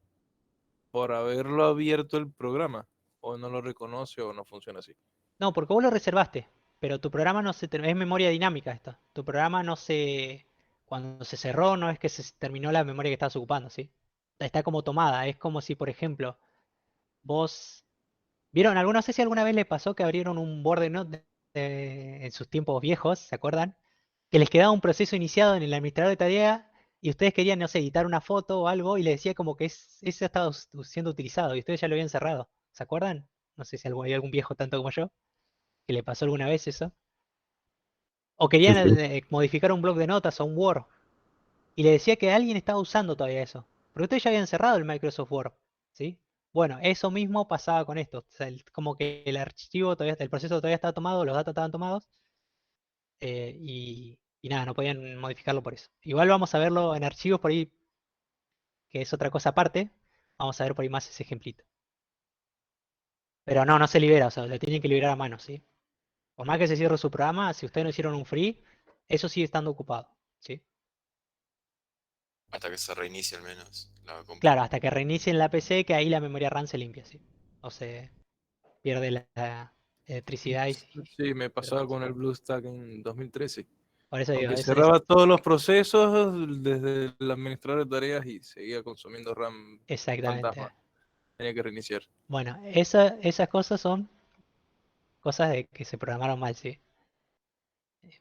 por haberlo abierto el programa, o no lo reconoce o no funciona así. No, porque vos lo reservaste, pero tu programa no se es memoria dinámica esto. Tu programa no se cuando se cerró no es que se terminó la memoria que estabas ocupando, ¿sí? Está como tomada, es como si, por ejemplo, vos vieron, no sé si alguna vez les pasó que abrieron un borde note en sus tiempos viejos, ¿se acuerdan? Que les quedaba un proceso iniciado en el administrador de tarea y ustedes querían, no sé, editar una foto o algo y le decía como que eso estaba siendo utilizado y ustedes ya lo habían cerrado. ¿Se acuerdan? No sé si hay algún viejo tanto como yo que le pasó alguna vez eso. O querían Sí. modificar un bloc de notas o un Word. Y le decía que alguien estaba usando todavía eso. Porque ustedes ya habían cerrado el Microsoft Word. ¿Sí? Bueno, eso mismo pasaba con esto. O sea, como que el archivo todavía, el proceso todavía estaba tomado, los datos estaban tomados. Y nada, no podían modificarlo por eso. Igual vamos a verlo en archivos por ahí, que es otra cosa aparte. Vamos a ver por ahí más ese ejemplito. Pero no se libera, o sea, lo tienen que liberar a mano, ¿sí? Por más que se cierre su programa, si ustedes no hicieron un free, eso sigue estando ocupado, ¿sí? Hasta que se reinicie al menos la compu. Claro, hasta que reinicien la PC, que ahí la memoria RAM se limpia, ¿sí? O se pierde la electricidad y... Sí, me pasaba con el BlueStack en 2013. Por eso digo, Aunque eso cerraba todos los procesos desde el administrador de tareas y seguía consumiendo RAM exactamente. fantasma. Tenía que reiniciar. Bueno, esas cosas son cosas de que se programaron mal, sí.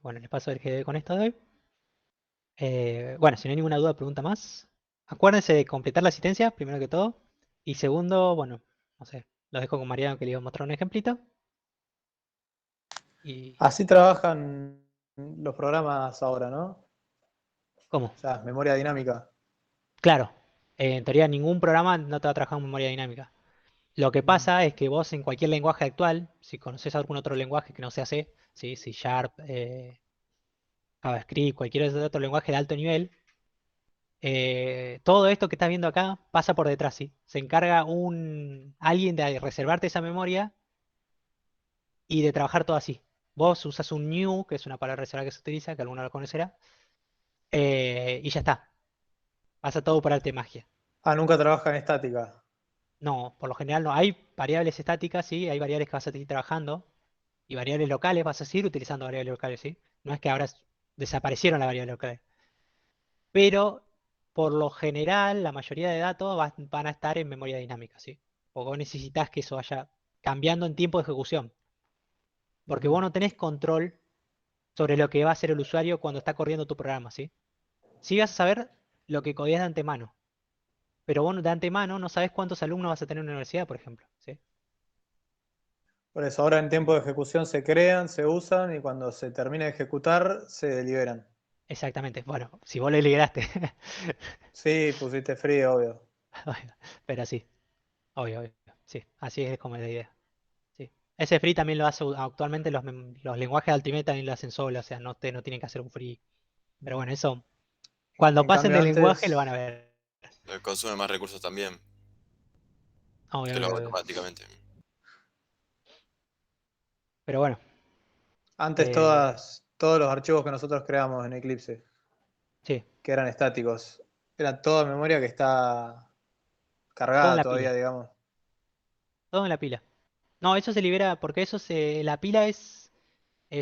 Bueno, les paso el GD con esto de hoy. Bueno, si no hay ninguna duda, pregunta más. Acuérdense de completar la asistencia, primero que todo. Y segundo, bueno, no sé, los dejo con Mariano que le iba a mostrar un ejemplito. Y, Así trabajan los programas ahora, ¿no? ¿cómo? O sea, memoria dinámica. Claro, en teoría ningún programa no te va a trabajar en memoria dinámica. Lo que pasa es que vos en cualquier lenguaje actual, si conoces algún otro lenguaje que no sea C, ¿sí? C Sharp, JavaScript, cualquier otro lenguaje de alto nivel, todo esto que estás viendo acá pasa por detrás, ¿sí? Se encarga alguien de reservarte esa memoria y de trabajar todo así. Vos usas un new, que es una palabra reservada que se utiliza, que alguno lo conocerá, y ya está. Pasa todo por arte de magia. Ah, nunca trabaja en estática. No, por lo general no. Hay variables estáticas, sí, hay variables que vas a seguir trabajando, y variables locales vas a seguir utilizando variables locales, ¿sí? No es que ahora desaparecieron las variables locales. Pero por lo general, la mayoría de datos van a estar en memoria dinámica, ¿sí? Porque vos necesitas que eso vaya cambiando en tiempo de ejecución. Porque vos no tenés control sobre lo que va a hacer el usuario cuando está corriendo tu programa, ¿sí? Sí vas a saber lo que codías de antemano, pero vos de antemano no sabes cuántos alumnos vas a tener en la universidad, por ejemplo, ¿sí? Por eso ahora en tiempo de ejecución se crean, se usan y cuando se termina de ejecutar se liberan. Exactamente. Bueno, si vos lo liberaste. Sí, pusiste frío, obvio. Pero sí, obvio, obvio. Sí, así es como es la idea. Sí. Ese free también lo hace actualmente los lenguajes de Ultimate también lo hacen solo, o sea, no tienen que hacer un free. Pero bueno, eso, cuando En pasen cambio del lenguaje lo van a antes, ver. Consume más recursos también, Obvio, que lo hago obvio, obvio. automáticamente. Pero bueno, antes eh, todos los archivos que nosotros creamos en Eclipse, sí, que eran estáticos, era toda memoria que está todo en cargada la todavía, pila, digamos. todo en la pila. No, eso se libera porque la pila es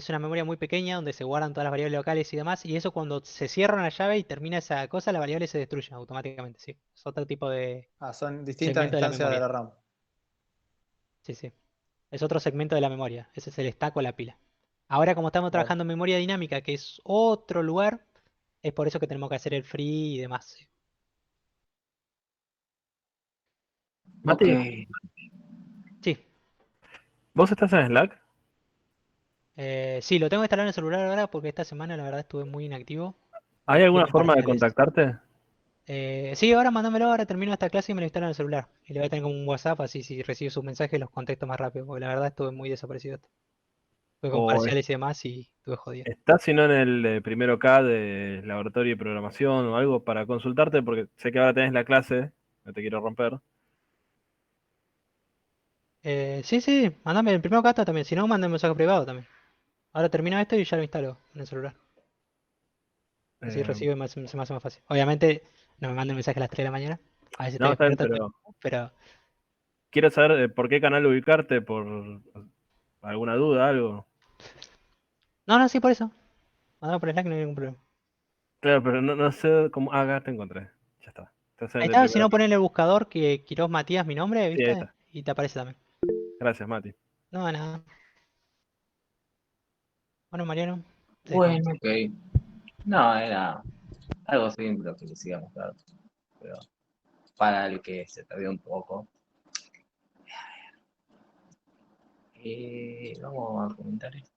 una memoria muy pequeña donde se guardan todas las variables locales y demás, y eso cuando se cierra una llave y termina esa cosa, la variable se destruye automáticamente, sí. Es otro tipo de Ah, son distintas segmento de la instancias de memoria. la RAM. Sí, sí. Es otro segmento de la memoria. Ese es el stack o la pila. Ahora, como estamos Claro. trabajando en memoria dinámica, que es otro lugar, es por eso que tenemos que hacer el free y demás. Ok. Mati, Sí. ¿vos estás en Slack? Sí, lo tengo que instalar en el celular ahora porque esta semana la verdad estuve muy inactivo. ¿Hay alguna Vienen forma de parciales. contactarte? Sí, ahora mándamelo, ahora termino esta clase y me lo instalo en el celular. Y le voy a tener como un WhatsApp, así si recibo sus mensajes los contesto más rápido, porque la verdad estuve muy desaparecido. Estuve con ¿O parciales y demás y estuve jodido. estás sino en el primero K de laboratorio y programación o algo para consultarte? Porque sé que ahora tenés la clase, no te quiero romper. Sí, sí, mándame el primero cata también, si no, mándame un mensaje privado también. Ahora termino esto y ya lo instalo en el celular. Así Eh, recibo y se me hace más fácil. Obviamente no me manden mensaje a las 3 de la mañana. A veces estoy no, está bien, despierto, pero pero... quiero saber por qué canal ubicarte, por alguna duda, algo. No, sí, por eso. Mándame por Slack, no hay ningún problema. Claro, pero no sé cómo. Ah, acá te encontré. Ya está. Estás Ahí en el está, si primero no K. ponen el buscador que Quiroz Matías mi nombre, Sí, ahí ¿viste? está. Y te aparece también. Gracias, Mati. No, nada. Bueno, Mariano, te dejo. Bueno, ok. No, era algo simple que le sigamos dando. Pero para el que se perdió un poco. Vamos a comentar esto.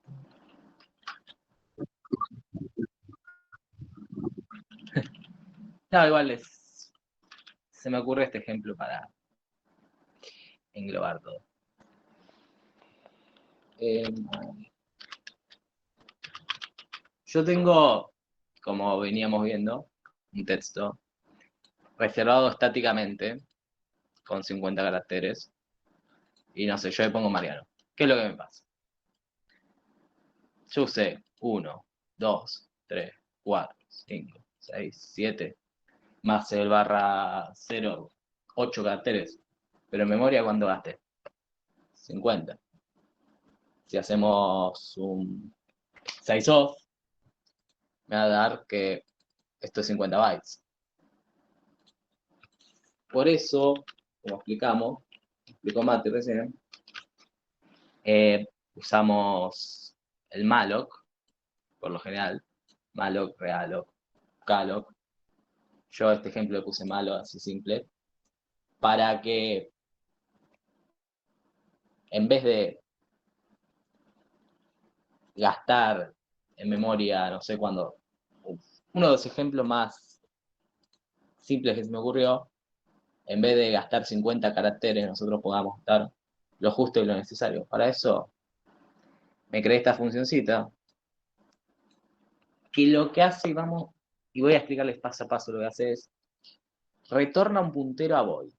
No, igual se me ocurre este ejemplo para englobar todo. Yo tengo, como veníamos viendo, un texto reservado estáticamente con 50 caracteres. Y no sé, yo le pongo Mariano. ¿Qué es lo que me pasa? Yo usé 1, 2, 3, 4, 5, 6, 7, más el barra 0, 8 caracteres. Pero en memoria, ¿cuánto gasté? 50. Si hacemos un 6 off, me va a dar que esto es 50 bytes. Por eso, como explicó Mati recién, usamos el malloc, por lo general, malloc, realloc, calloc. Yo este ejemplo le puse malloc así simple, para que en vez de gastar en memoria, no sé cuándo, uno de los ejemplos más simples que se me ocurrió, en vez de gastar 50 caracteres, nosotros podamos gastar lo justo y lo necesario. Para eso me creé esta funcioncita, que lo que hace, y voy a explicarles paso a paso lo que hace es, retorna un puntero a void,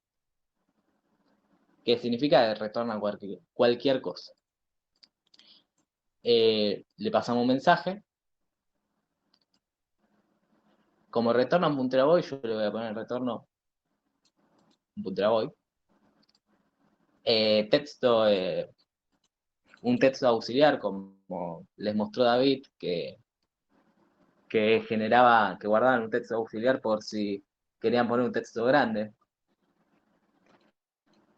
que significa que retorna cualquier cosa. Le pasamos un mensaje. Como retorna un puntero a void, yo le voy a poner retorno un puntero a void. Un texto auxiliar, como les mostró David, que guardaban un texto auxiliar por si querían poner un texto grande.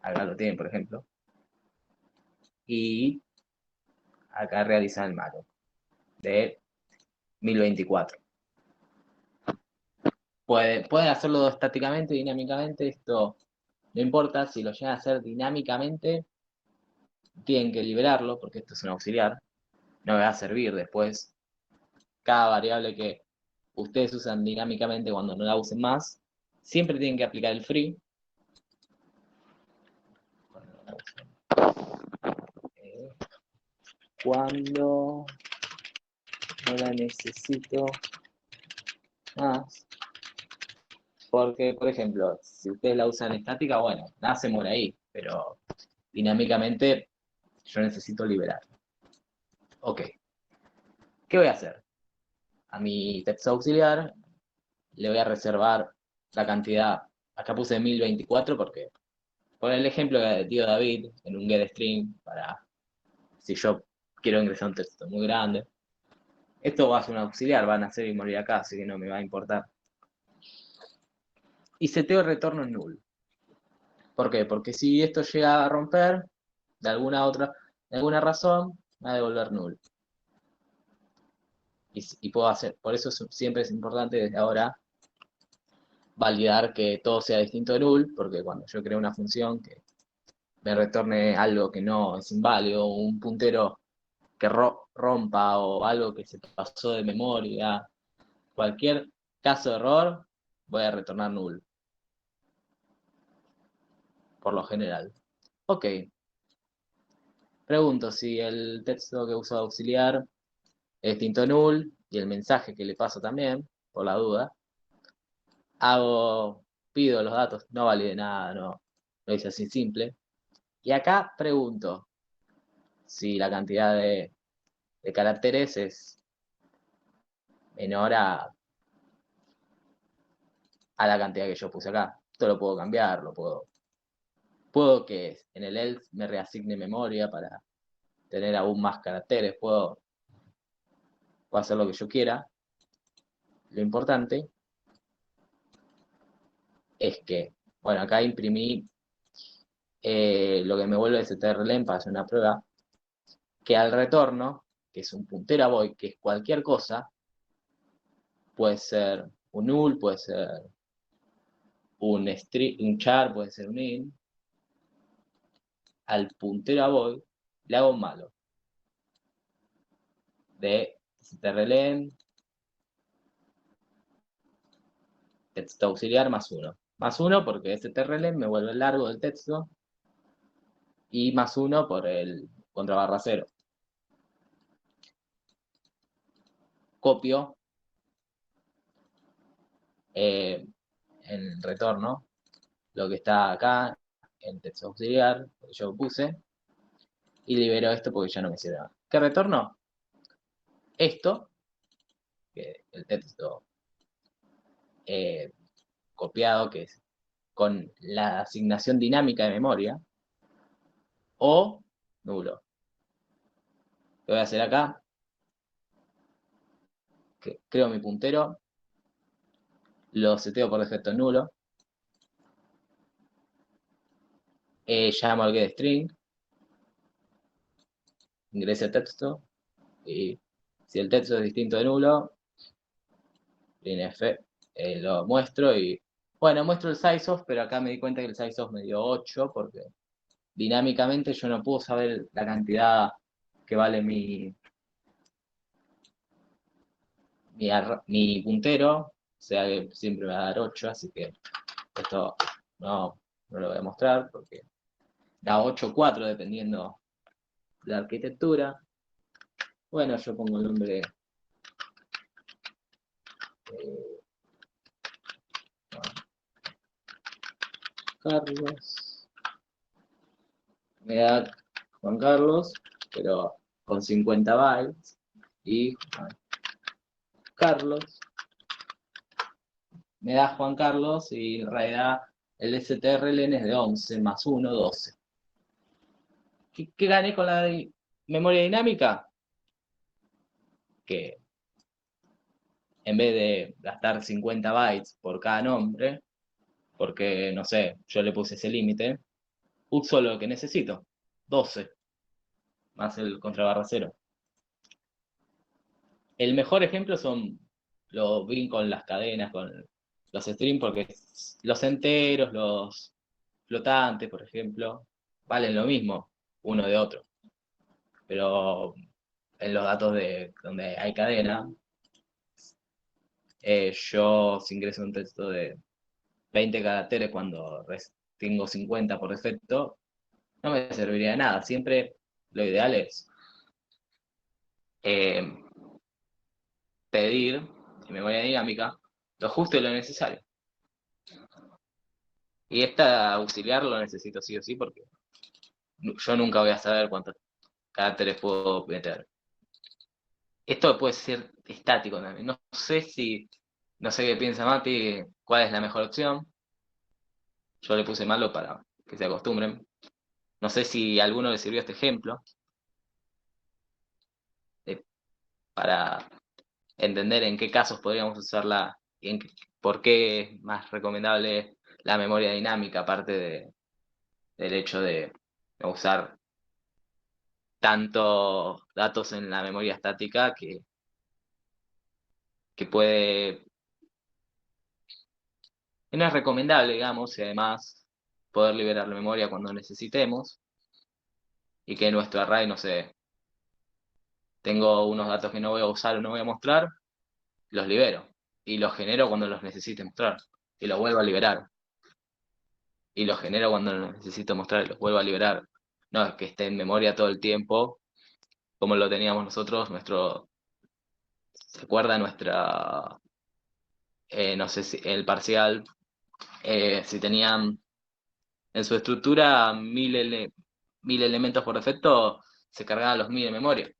Acá lo tienen, por ejemplo. Y acá realizan el malloc de 1024. Pueden hacerlo estáticamente, dinámicamente, esto no importa. Si lo llegan a hacer dinámicamente, tienen que liberarlo, porque esto es un auxiliar, no me va a servir después. Cada variable que ustedes usan dinámicamente cuando no la usen más, siempre tienen que aplicar el free. Cuando no la necesito más. Porque, por ejemplo, si ustedes la usan estática, bueno, nada se muere ahí, pero dinámicamente yo necesito liberar. Ok. ¿Qué voy a hacer? A mi texto auxiliar le voy a reservar la cantidad. Acá puse 1024 porque, por el ejemplo que dio David, en un getString, para si yo quiero ingresar un texto muy grande. Esto va a ser un auxiliar, van a nacer y morir acá, así que no me va a importar. Y seteo el retorno en null. ¿Por qué? Porque si esto llega a romper, de alguna razón, me va a devolver null. Y puedo hacer, por eso siempre es importante desde ahora validar que todo sea distinto de null, porque cuando yo creo una función que me retorne algo que no es inválido, un puntero que rompa o algo que se pasó de memoria, cualquier caso de error, voy a retornar null. Por lo general. Ok. Pregunto si el texto que uso de auxiliar es distinto null y el mensaje que le paso también, por la duda. Pido los datos, no valide nada, no lo hice así simple. Y acá pregunto si la cantidad de caracteres es menor a la cantidad que yo puse acá. Esto lo puedo cambiar, puedo que en el else me reasigne memoria para tener aún más caracteres, puedo hacer lo que yo quiera. Lo importante es que, bueno, acá imprimí lo que me vuelve strlen para hacer una prueba, que al retorno, que es un puntero a void, que es cualquier cosa, puede ser un null, puede ser un char, puede ser un int, al puntero a void le hago un malloc de strlen texto auxiliar más 1. Más 1 porque strlen me vuelve largo del texto y más 1 por el contra barra 0. Copio en el retorno lo que está acá en texto auxiliar, que yo puse, y libero esto porque ya no me sirve más. ¿Qué retorno? Esto, que el texto copiado, que es con la asignación dinámica de memoria, o nulo. ¿Qué voy a hacer acá? creo mi puntero, lo seteo por defecto en nulo, llamo al getString, ingreso el texto, y si el texto es distinto de nulo, printf, lo muestro y, bueno, muestro el sizeof, pero acá me di cuenta que el sizeof me dio 8 porque dinámicamente yo no puedo saber la cantidad que vale mi puntero, o sea que siempre me va a dar 8, así que esto no lo voy a mostrar porque da 8,4 dependiendo de la arquitectura. Bueno, yo pongo el nombre Carlos. Me da Juan Carlos, pero con 50 bytes. Y Carlos. Me da Juan Carlos y en realidad el strlen es de 11 más 1, 12. ¿Qué gané con la memoria dinámica? Que en vez de gastar 50 bytes por cada nombre, porque, no sé, yo le puse ese límite, uso lo que necesito, 12, más el contrabarra 0. El mejor ejemplo lo vi con las cadenas, con los strings, porque los enteros, los flotantes, por ejemplo, valen lo mismo uno de otro. Pero en los datos donde hay cadena, yo si ingreso un texto de 20 caracteres cuando tengo 50 por defecto, no me serviría de nada. Siempre lo ideal es pedir en memoria dinámica lo justo y lo necesario. Y esta auxiliar lo necesito sí o sí porque yo nunca voy a saber cuántos caracteres puedo meter. Esto puede ser estático también. No sé qué piensa Mati, cuál es la mejor opción. Yo le puse malo para que se acostumbren. No sé si a alguno le sirvió este ejemplo para entender en qué casos podríamos usarla y por qué es más recomendable la memoria dinámica, aparte del hecho de usar tantos datos en la memoria estática que no es recomendable, digamos, y además poder liberar la memoria cuando necesitemos y que nuestro array, no sé, tengo unos datos que no voy a usar o no voy a mostrar, los libero y los genero cuando los necesite mostrar y los vuelvo a liberar y los genero cuando los necesito mostrar y los vuelvo a liberar. No es que esté en memoria todo el tiempo como lo teníamos nosotros, ¿se acuerda nuestra, no sé si el parcial, si tenían en su estructura 1000 elementos por defecto, se cargaban los 1000 en memoria.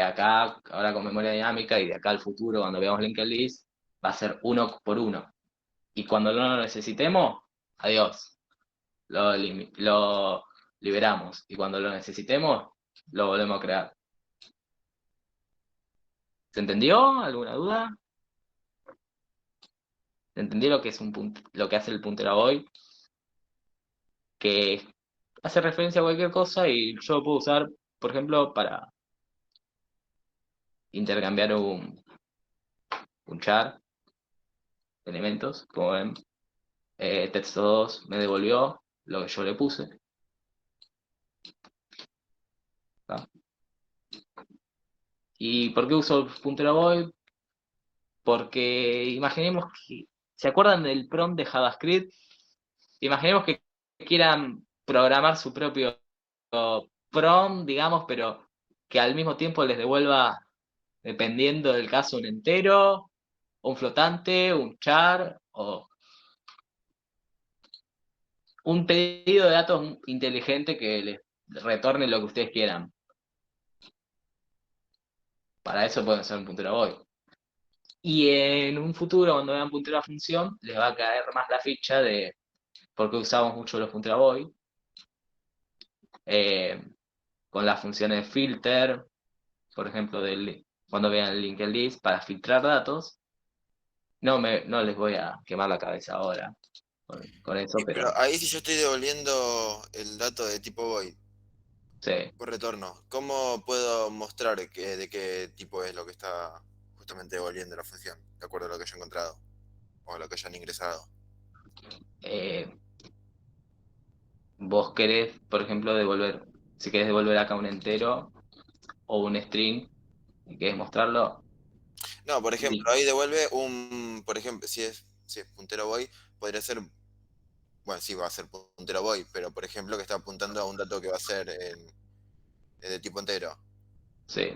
Acá, ahora con memoria dinámica y de acá al futuro, cuando veamos linked list, va a ser 1 por 1. Y cuando no lo necesitemos, adiós. Lo liberamos. Y cuando lo necesitemos, lo volvemos a crear. ¿Se entendió? ¿Alguna duda? ¿Se entendió lo que es lo que hace el puntero void? Que hace referencia a cualquier cosa y yo lo puedo usar, por ejemplo, para intercambiar un char de elementos. Como ven, texto 2 me devolvió lo que yo le puse. ¿Tá? ¿Y por qué uso el puntero void? Porque imaginemos que, ¿se acuerdan del prompt de JavaScript? Imaginemos que quieran programar su propio prompt, digamos, pero que al mismo tiempo les devuelva, dependiendo del caso, un entero, un flotante, un char o un pedido de datos inteligente que les retorne lo que ustedes quieran. Para eso pueden usar un puntero void. Y en un futuro, cuando vean puntero a función, les va a caer más la ficha de por qué usamos mucho los punteros void. Con las funciones filter, por ejemplo, cuando vean el linked list para filtrar datos, no les voy a quemar la cabeza ahora con eso, Pero pero ahí si yo estoy devolviendo el dato de tipo void sí. por retorno, ¿cómo puedo mostrar de qué tipo es lo que está justamente devolviendo la función? De acuerdo a lo que haya encontrado o a lo que hayan ingresado. Vos querés, por ejemplo, si querés devolver acá un entero o un string y querés mostrarlo. No, por ejemplo, ahí devuelve por ejemplo, si es puntero void, podría ser, bueno, sí va a ser puntero void, pero por ejemplo que está apuntando a un dato que va a ser de tipo entero. Sí.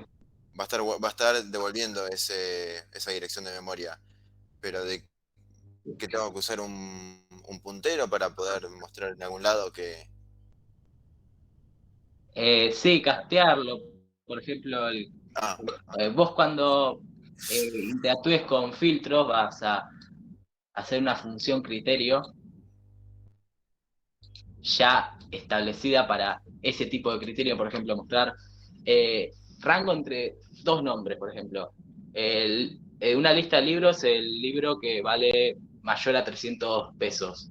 Va a estar devolviendo esa dirección de memoria, pero que tengo que usar un puntero para poder mostrar en algún lado que... Sí, castearlo. Por ejemplo, vos cuando interactúes con filtros vas a hacer una función criterio ya establecida para ese tipo de criterio, por ejemplo, mostrar rango entre dos nombres, por ejemplo. Una lista de libros, el libro que vale mayor a 300 pesos.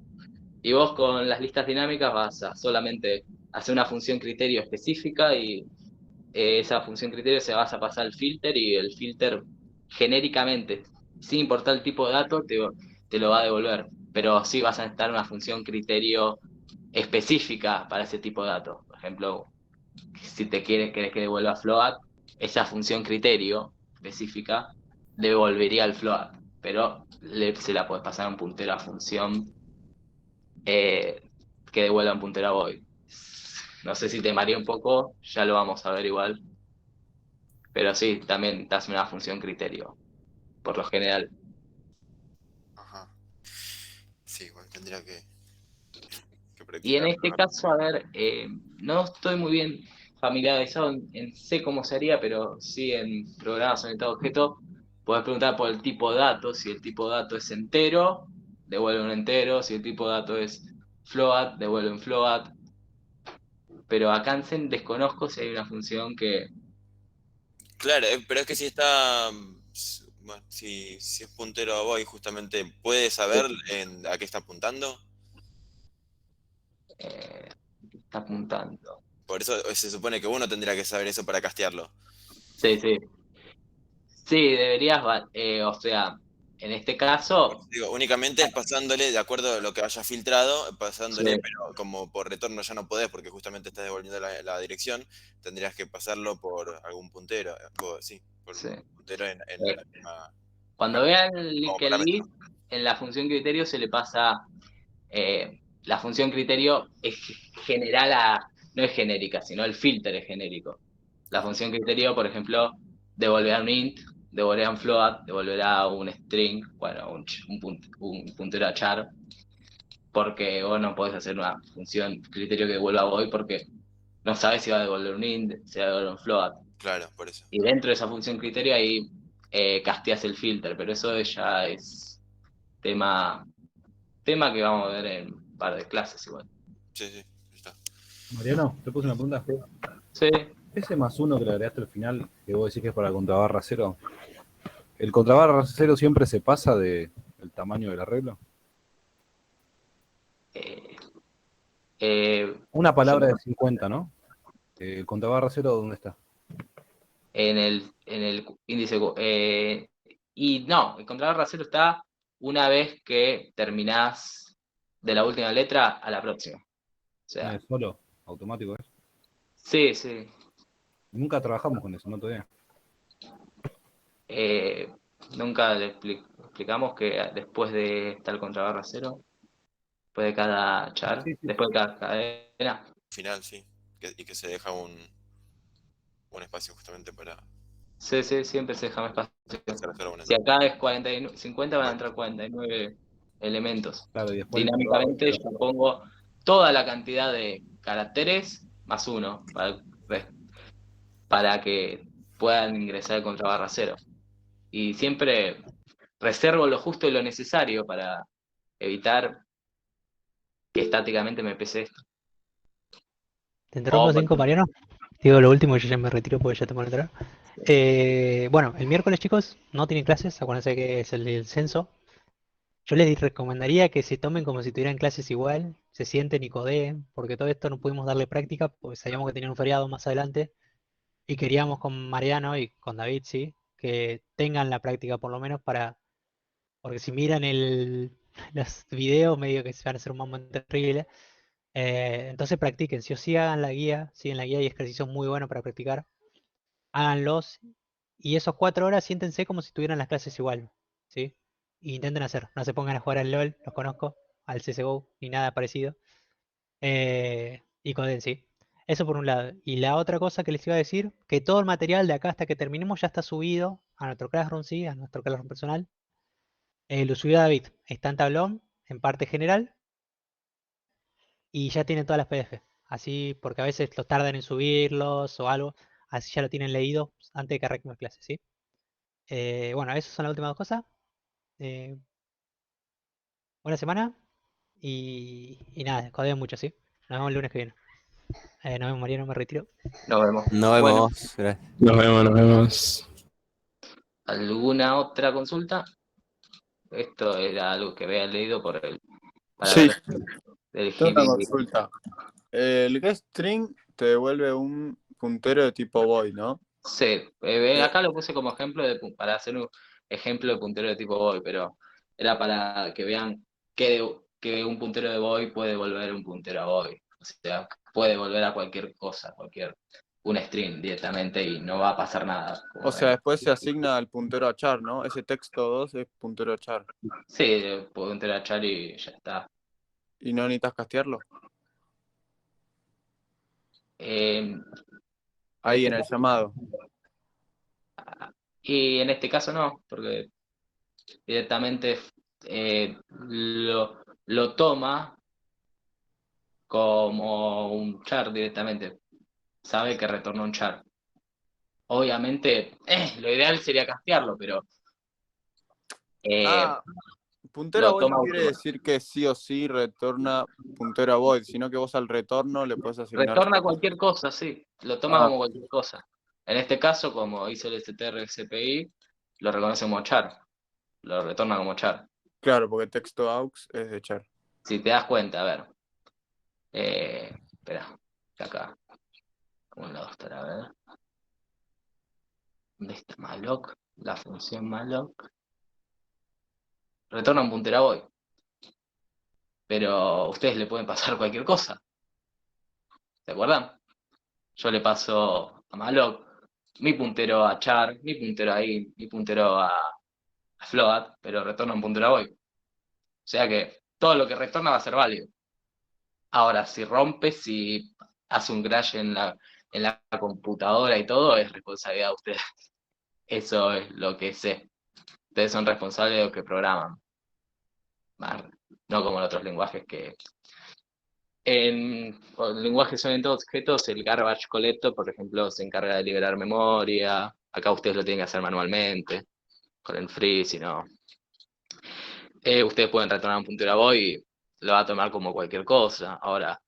Y vos con las listas dinámicas vas a solamente hacer una función criterio específica y esa función criterio se vas a pasar al filter y el filter genéricamente, sin importar el tipo de dato, te lo va a devolver. Pero sí vas a necesitar una función criterio específica para ese tipo de datos. Por ejemplo, si querés que devuelva float, esa función criterio específica devolvería el float, pero se la puedes pasar a un puntero a función que devuelva un puntero a void. No sé si te mareé un poco, ya lo vamos a ver igual. Pero sí, también das una función criterio, por lo general. Ajá. Sí, bueno, tendría que Y en practicar. este caso, a ver, no estoy muy bien familiarizado en sé cómo sería, pero sí en programas orientados a objetos, puedes preguntar por el tipo de dato. Si el tipo de dato es entero, devuelve un entero. Si el tipo de dato es float, devuelve un float. Pero acá en Zen desconozco si hay una función que... Claro, pero es que si está, bueno, si es puntero a void, justamente, ¿puede saber a qué está apuntando? está apuntando. Por eso se supone que uno tendría que saber eso para castearlo. Sí, sí. Sí, deberías, o sea, en este caso... Digo, únicamente es pasándole, de acuerdo a lo que haya filtrado, pasándole, Sí. pero como por retorno ya no podés porque justamente estás devolviendo la dirección, tendrías que pasarlo por algún puntero, sí, por Sí. un puntero en Eh, la misma... Cuando vean el como linked parámetro. list, en la función criterio se le pasa, la función criterio es general no es genérica, sino el filter es genérico. La función criterio, por ejemplo, devolverá un int, devolverá un float, devolverá un string, bueno, un puntero a char, porque vos no podés hacer una función criterio que devuelva void porque no sabes si va a devolver un int, si va a devolver un float. Claro, por eso. Y dentro de esa función criterio ahí casteas el filter, pero eso ya es tema que vamos a ver en un par de clases igual. Sí, sí, está. Mariano, te puse una pregunta. Sí. Ese +1 que le agregaste al final, que vos decís que es para contrabarra cero, ¿el contrabarra cero siempre se pasa del tamaño del arreglo? Una palabra de 50, ¿no? ¿El contrabarra cero dónde está? En el índice. Y no, el contrabarra cero está una vez que terminás de la última letra a la próxima. O sea, ¿Solo? ¿Automático es? sí, sí. Nunca trabajamos con eso, ¿no? Todavía. Nunca le explicamos que después de estar contrabarra cero, después de cada char, después de cada cadena. Final, sí. Y que se deja un espacio justamente para... Sí, sí, siempre se deja más espacio. Bueno, Si acá es 50, van a entrar 49 elementos. Claro, y después Dinámicamente yo pongo toda la cantidad de caracteres más 1 para que puedan ingresar el contrabarra cero. Y siempre reservo lo justo y lo necesario para evitar que estáticamente me pese esto. ¿Te interrumpo 5, Mariano? Digo lo último y yo ya me retiro porque ya tengo que entrar. Bueno, el miércoles, chicos, no tienen clases, acuérdense que es el censo. Yo les recomendaría que se tomen como si tuvieran clases igual, se sienten y codeen, porque todo esto no pudimos darle práctica, porque sabíamos que tenían un feriado más adelante, y queríamos con Mariano y con David, sí, que tengan la práctica por lo menos porque si miran los videos medio que se van a hacer un momento terrible. Entonces practiquen, sí o sí hagan la guía, siguen la guía y ejercicios muy buenos para practicar. Háganlos y esos 4 horas siéntense como si tuvieran las clases igual, ¿sí? Y intenten hacer, no se pongan a jugar al LOL, los conozco, al CSGO, ni nada parecido. Y coden, sí. Eso por un lado. Y la otra cosa que les iba a decir, que todo el material de acá hasta que terminemos ya está subido a nuestro Classroom, sí, a nuestro Classroom personal. Lo subió David, está en tablón, en parte general, y ya tienen todas las PDF. Así, porque a veces los tardan en subirlos o algo, así ya lo tienen leído antes de que arranquemos clases, ¿sí? Bueno, esas son las últimas 2 cosas. Eh, Buena semana y nada, codeo mucho, ¿sí? Nos vemos el lunes que viene. Nos vemos, Mariano, me retiro. Nos vemos. Nos Bueno, vemos. Gracias. Nos vemos, nos vemos. ¿alguna otra consulta? Esto era algo que había leído para Sí, ver el tengo una GB. consulta. El getString te devuelve un puntero de tipo void, ¿no? Sí, acá lo puse como ejemplo para hacer un ejemplo de puntero de tipo void, pero era para que vean que un puntero de void puede volver un puntero a void. O sea, puede volver a cualquier cosa, un string directamente y no va a pasar nada. O sea, después se asigna el puntero a char, ¿no? Ese texto 2 es puntero a char. Sí, puntero a char y ya está. ¿Y no necesitas castearlo? Ahí en el llamado. Y en este caso no, porque directamente lo toma como un char directamente. Sabe que retorna un char. Obviamente, lo ideal sería castearlo, pero Puntero a lo void toma no quiere automático. decir que sí o sí retorna puntero a void, sino que vos al retorno le puedes asignar. Retorna cualquier cosa, sí. Lo toma como cualquier cosa. En este caso, como hizo el STR-CPI, lo reconoce como char. Lo retorna como char. Claro, porque texto aux es de char. Si te das cuenta, a ver. Espera, acá. Un lado estará, a ver. ¿Dónde está malloc? La función malloc. Retorna un puntero a void. Pero ustedes le pueden pasar cualquier cosa. ¿Se acuerdan? Yo le paso a malloc mi puntero a char, mi puntero a int, mi puntero a float, pero retorna un puntero a void. O sea que todo lo que retorna va a ser válido. Ahora, si rompe, si hace un crash en la computadora y todo, es responsabilidad de ustedes. Eso es lo que sé. Ustedes son responsables de lo que programan. No como en otros lenguajes que... En lenguajes orientados a objetos, el garbage collector, por ejemplo, se encarga de liberar memoria. Acá ustedes lo tienen que hacer manualmente, con el free, si no. Ustedes pueden retornar un puntero a void y lo va a tomar como cualquier cosa. Ahora,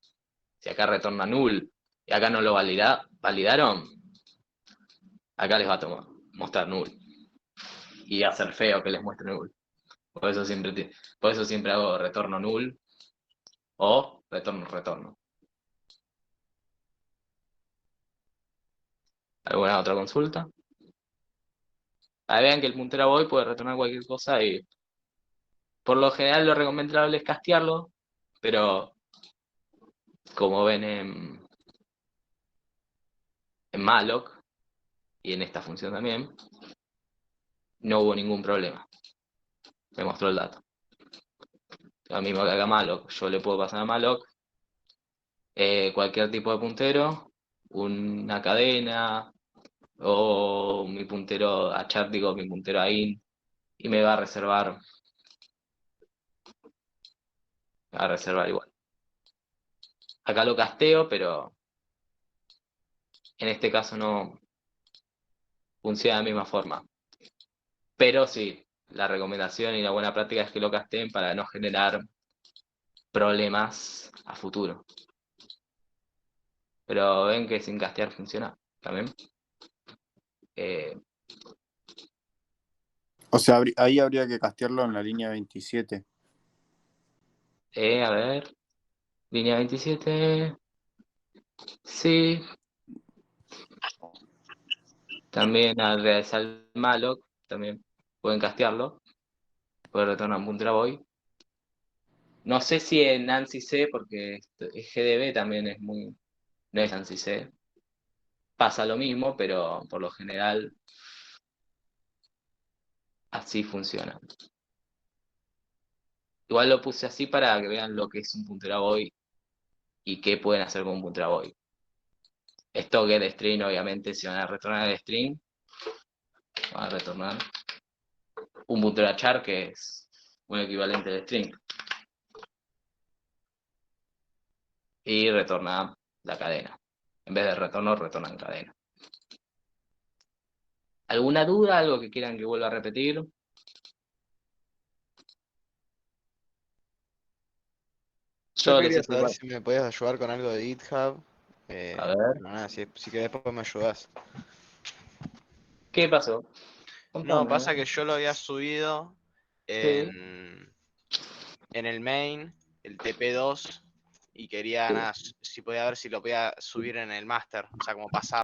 si acá retorna null y acá no lo validaron, acá les va a mostrar null. Y hacer feo que les muestre null. Por eso siempre hago retorno null o retorno. ¿Alguna otra consulta? Ahí vean que el puntero a void puede retornar cualquier cosa y por lo general lo recomendable es castearlo, pero como ven en malloc y en esta función también, no hubo ningún problema. Me mostró el dato. Lo mismo que haga malloc, yo le puedo pasar a malloc cualquier tipo de puntero, una cadena o mi puntero a char, digo mi puntero a int, y me va a reservar igual. Acá lo casteo, pero en este caso no funciona de la misma forma. Pero sí, la recomendación y la buena práctica es que lo casteen para no generar problemas a futuro. Pero ven que sin castear funciona también. O sea, ahí habría que castearlo en la línea 27. A ver. Línea 27. Sí. También al realizar Malok. También pueden castearlo. Puede retornar un puntero Boy. No sé si en Nancy C, porque GDB también es muy. No es Nancy C. Pasa lo mismo, pero por lo general así funciona. Igual lo puse así para que vean lo que es un puntero Boy y qué pueden hacer con un puntero Boy. Esto que el string, obviamente, si van a retornar el string, van a retornar un puntero a char, que es un equivalente de string. Y retorna la cadena. En vez de retorno, retornan cadena. ¿Alguna duda? ¿Algo que quieran que vuelva a repetir? Yo les quería explico. saber si me podías ayudar con algo de GitHub. A ver. Pero nada, si querés después me ayudás. ¿Qué pasó? No, Contame. pasa que yo lo había subido Sí. en el main, el TP2, y quería Sí. nada, si podía ver si lo podía subir en el master, o sea, como pasado.